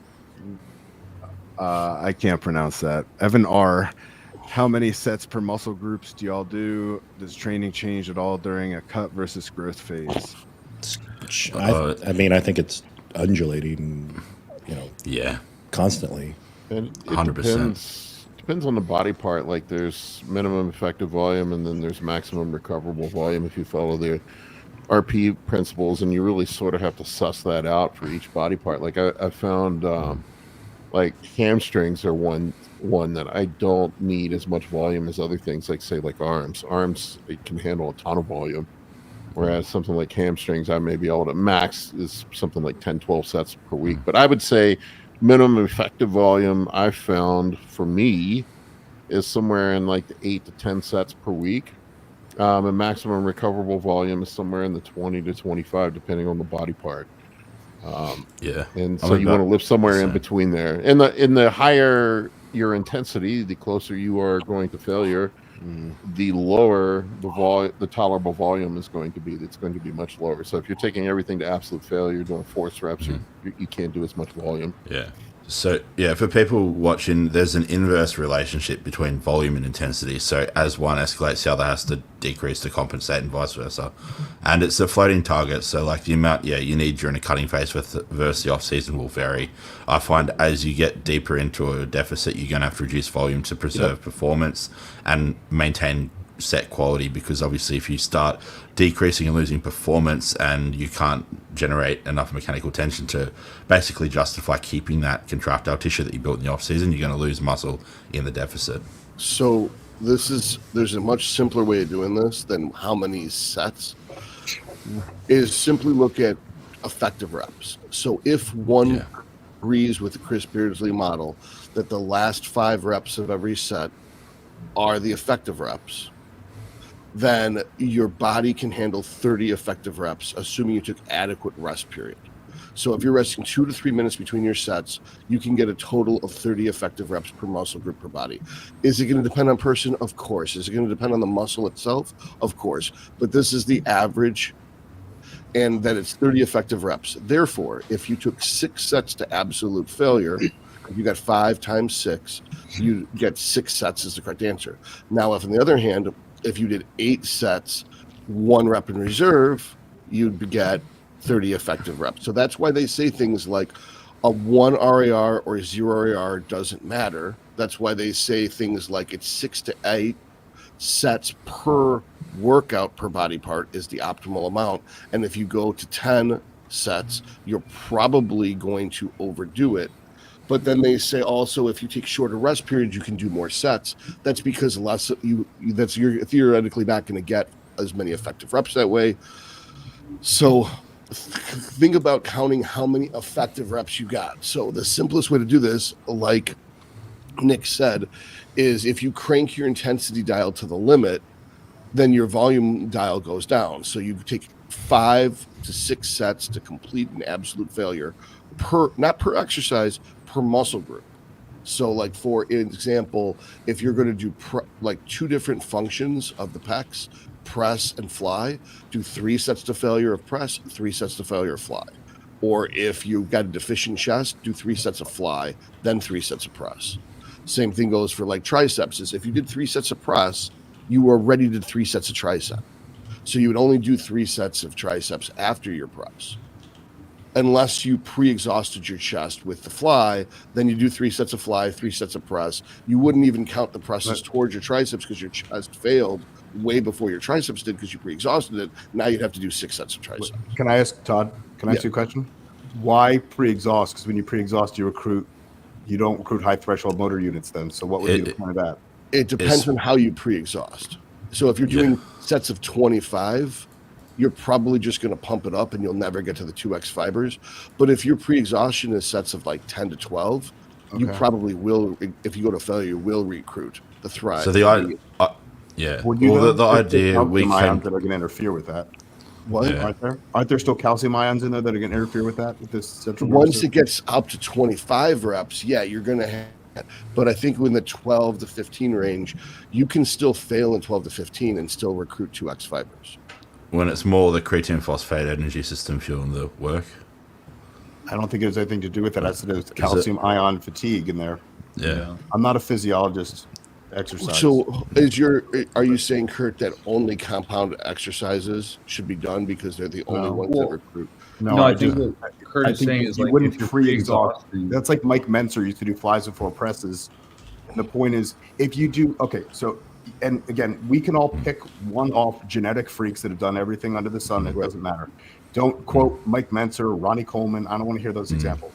S4: I can't pronounce that. Evan R. How many sets per muscle groups do y'all do? Does training change at all during a cut versus growth phase?
S6: I mean, I think it's undulating,
S5: Yeah.
S6: constantly.
S1: And it
S5: 100%.
S1: depends on the body part. Like there's minimum effective volume and then there's maximum recoverable volume if you follow the RP principles, and you really sort of have to suss that out for each body part. Like I found like hamstrings are one that I don't need as much volume as other things, like say like arms. Arms, it can handle a ton of volume, whereas something like hamstrings, I may be able to max is something like 10-12 sets per week. But I would say minimum effective volume I found for me is somewhere in like the 8 to 10 sets per week. And maximum recoverable volume is somewhere in the 20 to 25, depending on the body part.
S5: Yeah.
S1: And
S5: I
S1: so
S5: mean,
S1: you want to live somewhere in
S5: so-
S1: between there. And the higher your intensity, the closer you are going to failure, the lower the tolerable volume is going to be. It's going to be much lower. So if you're taking everything to absolute failure, doing force reps, you can't do as much volume.
S5: Yeah. So, yeah, for people watching, there's an inverse relationship between volume and intensity. So, as one escalates, the other has to decrease to compensate, and vice versa. And it's a floating target. So, like the amount, you need during a cutting phase versus the off season will vary. I find as you get deeper into a deficit, you're going to have to reduce volume to preserve performance and maintain set quality, because obviously if you start decreasing and losing performance and you can't generate enough mechanical tension to basically justify keeping that contractile tissue that you built in the off season, you're going to lose muscle in the deficit.
S10: So there's a much simpler way of doing this than how many sets, is simply look at effective reps. So if one agrees with the Chris Beardsley model that the last 5 reps of every set are the effective reps, then your body can handle 30 effective reps, assuming you took adequate rest period. So if you're resting 2 to 3 minutes between your sets, you can get a total of 30 effective reps per muscle group per body. Is it going to depend on person? Of course. Is it going to depend on the muscle itself? Of course. But this is the average, and that it's 30 effective reps. Therefore, if you took 6 sets to absolute failure, you got 5 times 6, you get 6 sets is the correct answer. Now, if on the other hand, if you did 8 sets, 1 rep in reserve, you'd get 30 effective reps. So that's why they say things like a 1 RAR or 0 RAR doesn't matter. That's why they say things like it's 6 to 8 sets per workout per body part is the optimal amount. And if you go to 10 sets, you're probably going to overdo it. But then they say also if you take shorter rest periods, you can do more sets. That's because you're theoretically not going to get as many effective reps that way. So think about counting how many effective reps you got. So the simplest way to do this, like Nick said, is if you crank your intensity dial to the limit, then your volume dial goes down. So you take 5 to 6 sets to complete an absolute failure not per exercise, per muscle group. So like for example, if you're going to do 2 different functions of the pecs, press and fly, do 3 sets to failure of press, 3 sets to failure of fly. Or if you've got a deficient chest, do 3 sets of fly, then 3 sets of press. Same thing goes for like triceps. Is if you did 3 sets of press, you were ready to do 3 sets of tricep. So you would only do 3 sets of triceps after your press. Unless you pre-exhausted your chest with the fly, then you do 3 sets of fly, 3 sets of press. You wouldn't even count the presses towards your triceps because your chest failed way before your triceps did because you pre-exhausted it. Now you'd have to do 6 sets of triceps.
S11: Can I ask Todd? Can I ask you a question? Why pre-exhaust? Because when you pre-exhaust, you don't recruit high threshold motor units then. So what would be the point of that?
S10: It depends on how you pre-exhaust. So if you're doing sets of 25, you're probably just going to pump it up and you'll never get to the 2x fibers. But if your pre-exhaustion is sets of like 10 to 12, you probably will, if you go to failure, you will recruit the thrive.
S5: So the idea, the idea we
S11: ions that are going to interfere with that.
S10: What?
S11: Yeah. Aren't there still calcium ions in there that are going to interfere with that? With this central
S10: Once it gets up to 25 reps, you're going to have. But I think in the 12 to 15 range, you can still fail in 12 to 15 and still recruit 2x fibers.
S5: When it's more the creatine phosphate energy system fueling the work?
S11: I don't think it has anything to do with that. It has to do with calcium ion fatigue in there.
S5: Yeah.
S11: I'm not a physiologist. Exercise.
S10: So are you saying, Kurt, that only compound exercises should be done because they're the only ones that recruit?
S2: No, I think what Kurt is saying is
S11: you
S2: like
S11: wouldn't
S2: if you're
S11: pre-exhaust. That's like Mike Menser used to do flies before presses. And the point is, if you do and again, we can all pick one-off genetic freaks that have done everything under the sun. It doesn't matter. Don't quote Mike Menser, Ronnie Coleman. I don't want to hear those examples.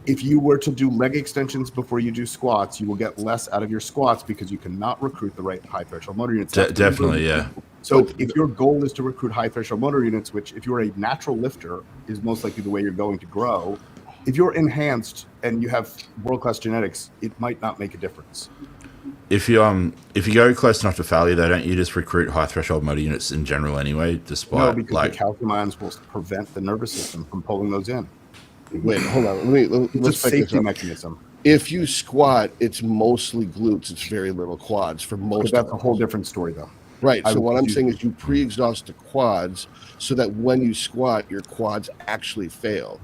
S11: If you were to do leg extensions before you do squats, you will get less out of your squats because you cannot recruit the right high threshold motor units.
S5: Definitely, yeah.
S11: So if your goal is to recruit high threshold motor units, which if you're a natural lifter is most likely the way you're going to grow, if you're enhanced and you have world-class genetics, it might not make a difference.
S5: if you go close enough to failure, though, don't you just recruit high threshold motor units in general anyway? Despite
S11: No, because the calcium ions will prevent the nervous system from pulling those in.
S10: Wait, hold on. Let's
S11: It's a safety
S10: up.
S11: mechanism.
S10: If you squat, it's mostly glutes. It's very little quads for most.
S11: But that's a whole different story, though.
S10: Right.
S11: I
S10: So
S11: would
S10: what I'm
S11: use-
S10: saying is you pre-exhaust the quads so that when you squat, your quads actually fail.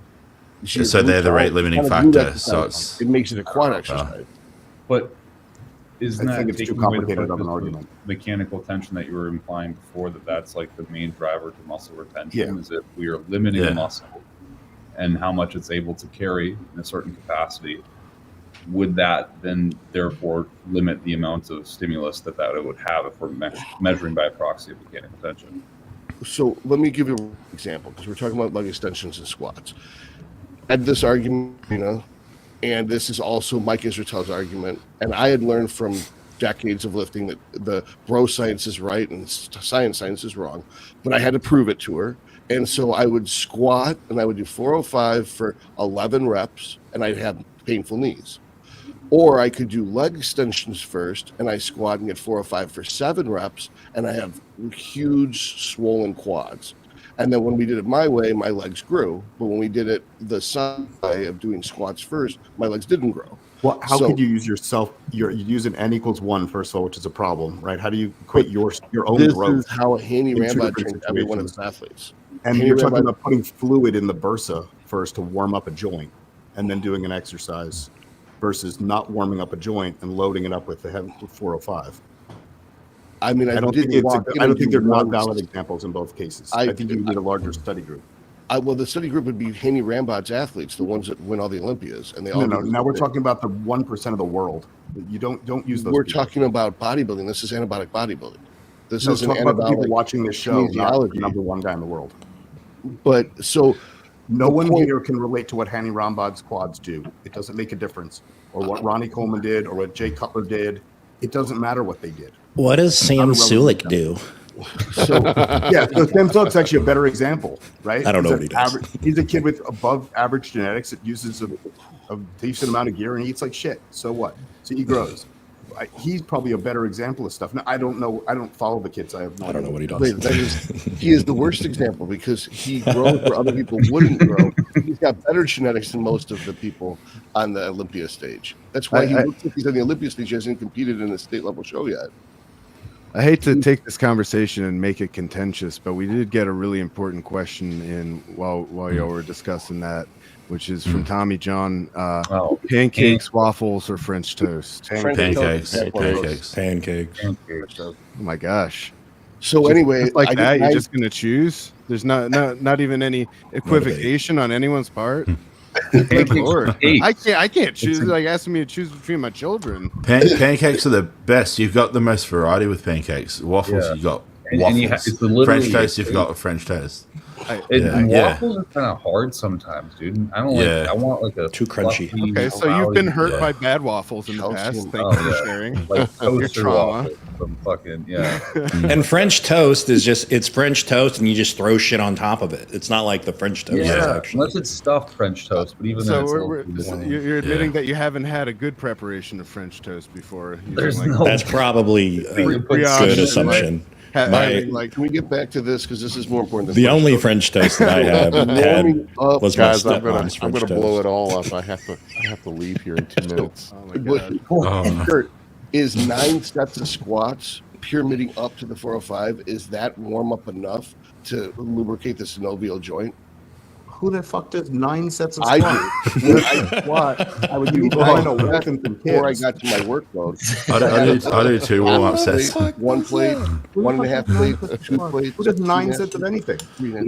S10: You see,
S5: So
S10: your
S5: they're the
S10: glutes
S5: rate limiting
S10: kind of glute
S5: factor, so
S10: exercise, it makes it a quad exercise.
S2: But isn't
S11: I
S2: that
S11: think it's too
S2: taking away the
S11: complicated of an
S2: purpose
S11: argument.
S2: mechanical tension that you were implying before, that's like the main driver to muscle retention?
S11: Yeah.
S2: Is that we are limiting
S5: Yeah.
S2: the muscle and how much it's able to carry in a certain capacity? Would that then therefore limit the amount of stimulus that it would have if we're measuring by a proxy of mechanical tension?
S10: So let me give you an example because we're talking about leg extensions and squats. I had this argument, and this is also Mike Israel's argument. And I had learned from decades of lifting that the bro science is right and science is wrong, but I had to prove it to her. And so I would squat and I would do 405 for 11 reps and I'd have painful knees. Or I could do leg extensions first and I squat and get 405 for 7 reps and I have huge swollen quads. And then when we did it my way, my legs grew. But when we did it the Sun way of doing squats first, my legs didn't grow.
S11: Well, how
S10: So-
S11: could you use you use an N equals 1, first of all, which is a problem, right? How do you equate your own
S10: This
S11: growth?
S10: is how Hani
S11: in two
S10: Rambod
S11: different
S10: trained every one of his
S11: situations.
S10: athletes.
S11: And
S10: Hani
S11: you're talking
S10: Rambod-
S11: about putting fluid in the bursa first to warm up a joint and then doing an exercise versus not warming up a joint and loading it up with 405.
S10: I mean,
S11: I don't
S10: didn't
S11: think
S10: walk in
S11: I don't
S10: and
S11: think
S10: do
S11: they're not
S10: one-
S11: valid examples in both cases.
S10: I-
S11: I think you need a larger study group.
S10: Well, the study group would be Hani Rambod's athletes, the ones that win all the Olympias, and they all.
S11: No,
S10: do the
S11: now
S10: same
S11: we're
S10: thing.
S11: talking about the 1% of the world. You don't use those.
S10: We're
S11: people.
S10: talking about bodybuilding. This is anabolic bodybuilding. This
S11: No,
S10: is an
S11: talk about the people
S10: anabolic.
S11: watching this show, not the
S10: kinesiology.
S11: number one guy in the world.
S10: But so
S11: No
S10: The
S11: one
S10: point-
S11: here can relate to what Hani Rambod's quads do. It doesn't make a difference. Or what Ronnie Coleman did, or what Jay Cutler did. It doesn't matter what they did.
S6: What does Sam
S11: Not a relevant
S6: Sulik do?
S10: so
S11: Yeah, so Sam Sulek's actually a better example, right?
S6: I don't know
S11: He's
S6: what he
S11: an
S6: does.
S11: He's a kid with above average genetics that uses a decent amount of gear and eats like shit. So what? So he grows. He's probably a better example of stuff. Now, I don't know. I don't follow the kids. I have no
S6: I don't know
S11: idea.
S6: what he does.
S10: wait, he is the worst example because he grows where other people wouldn't grow. He's got better genetics than most of the people on the Olympia stage. That's why he looks like he's on the Olympia stage. He hasn't competed in a state level show yet.
S4: I hate to take this conversation and make it contentious, but we did get a really important question in while y'all were discussing that, which is from Tommy John.
S2: Oh,
S4: Pancakes, waffles, or French toast?
S5: Pancakes.
S6: Pancakes.
S4: Oh my gosh!
S10: So anyway,
S4: Just like
S10: I
S4: that,
S10: did
S4: you're
S10: nine-
S4: just gonna choose? There's not even any equivocation on anyone's part. Good Lord. I can't choose. Like asking me to choose between my children.
S5: Pancakes are the best. You've got the most variety with pancakes. Waffles,
S2: Yeah.
S5: you've got
S2: And
S5: waffles.
S2: you it's literally
S5: French toast, you've got a French toast.
S2: And
S5: Yeah.
S2: waffles are kind of hard sometimes, dude. I don't like.
S5: Yeah.
S2: I want like a
S6: Too crunchy.
S2: fluffy,
S4: Okay, so you've been hurt
S5: Yeah.
S4: by bad waffles in the
S10: Calcium.
S4: past. Thank
S2: Oh,
S4: you for
S2: yeah.
S4: sharing.
S2: like
S4: Your
S2: toaster
S4: trauma.
S2: waffles from fucking yeah.
S6: And French toast is it's French toast and you just throw shit on top of it. It's not like the French toast
S2: Yeah,
S6: section.
S2: unless it's stuffed French toast, but even then,
S4: So
S2: it's
S4: you're admitting
S5: Yeah.
S4: that you haven't had a good preparation of French toast before. using,
S2: There's
S4: like,
S2: no-
S6: That's probably a
S2: You put
S4: Brioche
S6: good
S4: and,
S6: assumption.
S4: having, like,
S10: Can we get back to this because this is more important than
S6: The only French toast that I have
S10: Warming
S6: had
S10: up,
S6: was my
S1: Guys, I'm
S6: stepmom's
S1: gonna
S6: French
S1: blow it
S6: toast.
S1: all up. I have to leave here in 2 minutes.
S4: oh my god.
S5: Oh.
S10: Kurt, is 9 sets of squats pyramiding up to the 405? Is that warm up enough to lubricate the synovial joint?
S11: Who the fuck does 9 sets of
S10: I
S11: squats?
S10: do. When I squat,
S11: I would do
S10: Well,
S11: 9 a week and some
S10: before I
S11: kids.
S10: got to my workload.
S5: I do 2 warm-up sets.
S10: One plate, 1.5 plate, 2 plates.
S11: Who does 9
S10: 3.5
S11: sets of anything?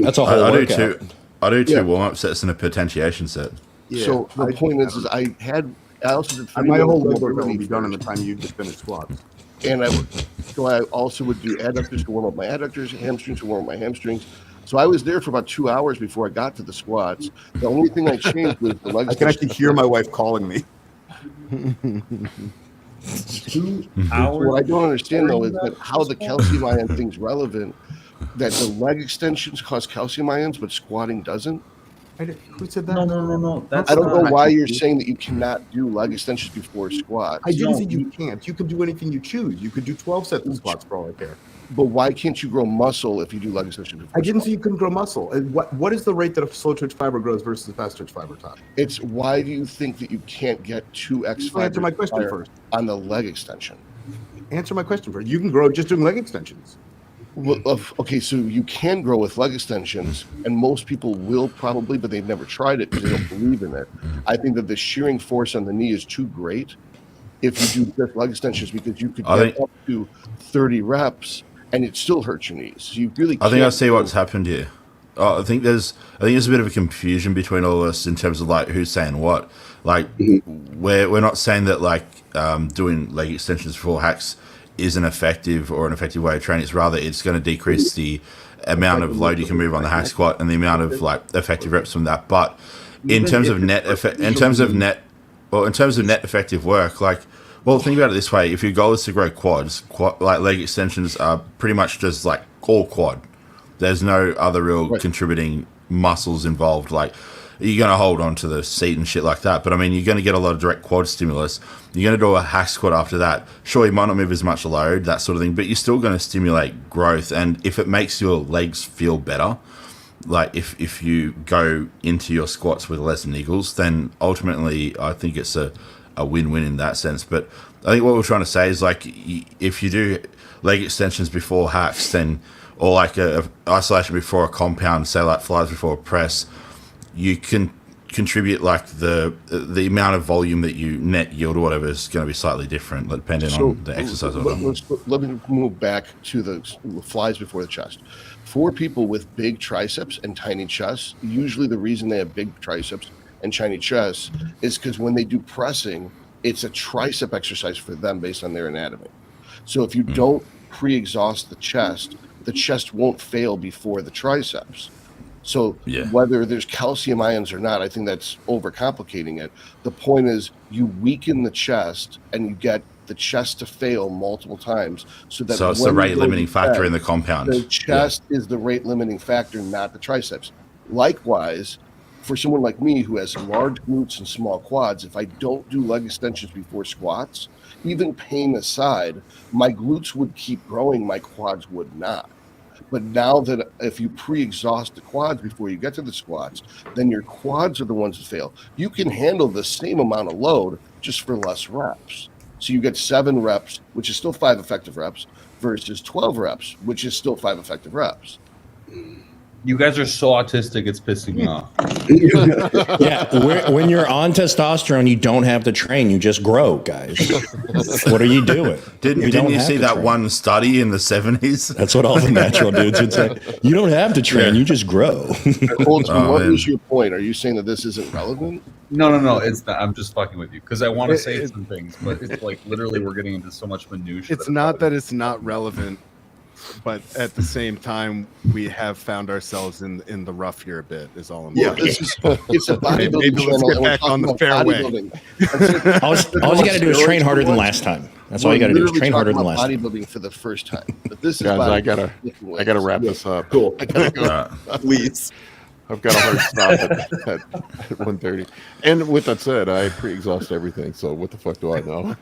S6: That's a whole
S5: I do
S6: workout.
S5: I do 2
S10: Yeah.
S5: warm-up sets and a potentiation set.
S10: So the point is I also did
S11: My whole leg
S10: minutes of
S11: workout will be
S10: mobility
S11: done in the
S10: first.
S11: time you just finished squats.
S10: And I also would do adductors to warm up my adductors, hamstrings to warm up my hamstrings. So I was there for about 2 hours before I got to the squats. The only thing I changed was the legs.
S11: I can actually hear my wife calling me.
S2: 2 hours.
S10: What I don't understand though is that how the calcium ion thing's relevant. That the leg extensions cause calcium ions, but squatting doesn't.
S11: Who said that?
S2: No. That's
S10: I don't know
S2: not-
S10: why you're saying that you cannot do leg extensions before squats.
S11: I didn't say you can't. You can do anything you choose. You could do 12 sets of squats for all I care.
S10: But why can't you grow muscle if you do leg extensions before
S11: I didn't
S10: squats?
S11: say you couldn't grow muscle. And what is the rate that a slow twitch fiber grows versus a fast twitch fiber, Todd?
S10: It's why do you think that you can't get 2x
S11: Answer my
S10: fibers
S11: question
S10: higher
S11: first.
S10: on the leg extension?
S11: Answer my question first. You can grow just doing leg extensions.
S10: Well, okay, so you can grow with leg extensions, and most people will probably, but they've never tried it because they don't believe in it. I think that the shearing force on the knee is too great if you do just leg extensions because you could get up to 30 reps and it still hurts your knees. So you really
S5: I think I
S10: can't
S5: see
S10: go-
S5: what's happened here. I think there's a bit of a confusion between all of us in terms of like who's saying what. Like we're not saying that like doing leg extensions before hacks is an effective way of training. It's rather it's going to decrease the amount of load you can move on the hack squat and the amount of like effective reps from that. But in terms of net net effective work, like, well, think about it this way: if your goal is to grow quads, like leg extensions are pretty much just like all quad. There's no other real contributing muscles involved. Like, you're going to hold on to the seat and shit like that. But I mean, you're going to get a lot of direct quad stimulus. You're going to do a hack squat after that. Sure, you might not move as much load, that sort of thing, but you're still going to stimulate growth. And if it makes your legs feel better, like if you go into your squats with less niggles, then ultimately I think it's a win-win in that sense. But I think what we're trying to say is like if you do leg extensions before hacks, then or like a isolation before a compound, say like flies before a press, you can contribute like the amount of volume that you net yield or whatever is going to be slightly different depending on the exercise.
S10: Let me move back to the flies before the chest. For people with big triceps and tiny chests, usually the reason they have big triceps and tiny chests is because when they do pressing, it's a tricep exercise for them based on their anatomy. So if you don't pre-exhaust the chest won't fail before the triceps. So whether there's calcium ions or not, I think that's overcomplicating it. The point is you weaken the chest and you get the chest to fail multiple times. So it's the rate limiting factor in the compound. The chest is the rate limiting factor, not the triceps. Likewise, for someone like me who has large glutes and small quads, if I don't do leg extensions before squats, even pain aside, my glutes would keep growing, my quads would not. But now that if you pre-exhaust the quads before you get to the squats, then your quads are the ones that fail. You can handle the same amount of load just for less reps. So you get 7 reps, which is still 5 effective reps, versus 12 reps, which is still 5 effective reps.
S2: You guys are so autistic, it's pissing me off.
S6: Yeah, when you're on testosterone, you don't have to train. You just grow, guys. What are you doing?
S5: Didn't you see that one study in the 70s?
S6: That's what all the natural dudes would say. You don't have to train. You just grow.
S10: What is your point? Are you saying that this isn't relevant?
S2: No, it's not. I'm just fucking with you because I want to say some things, but it's like literally we're getting into so much minutia.
S4: It's not that it's not relevant, but at the same time, we have found ourselves in the rough here a bit. Is all I'm saying.
S10: It's a bodybuilding
S4: Maybe let's
S10: channel.
S4: get back on the fair way.
S6: All you got to do is train harder than last time. That's all you got to do is train harder than last time.
S10: Bodybuilding for the first time. But this is
S1: Guys, I gotta wrap this up.
S11: Cool.
S1: I gotta go.
S11: Please.
S1: I've got a hard stop at 1:30. And with that said, I pre-exhaust everything. So what the fuck do I know?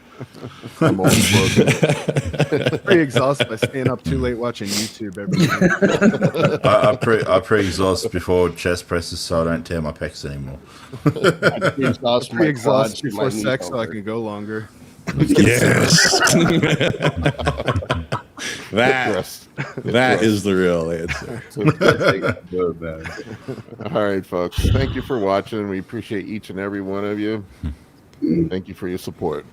S1: I'm always broken.
S4: Pre-exhaust by staying up too late watching YouTube every day.
S5: I pre-exhaust before chest presses so I don't tear my pecs anymore.
S10: I
S4: Pre-exhaust before sex so I can go longer.
S6: Yes. That is the real answer.
S1: All right, folks. Thank you for watching. We appreciate each and every one of you. Thank you for your support.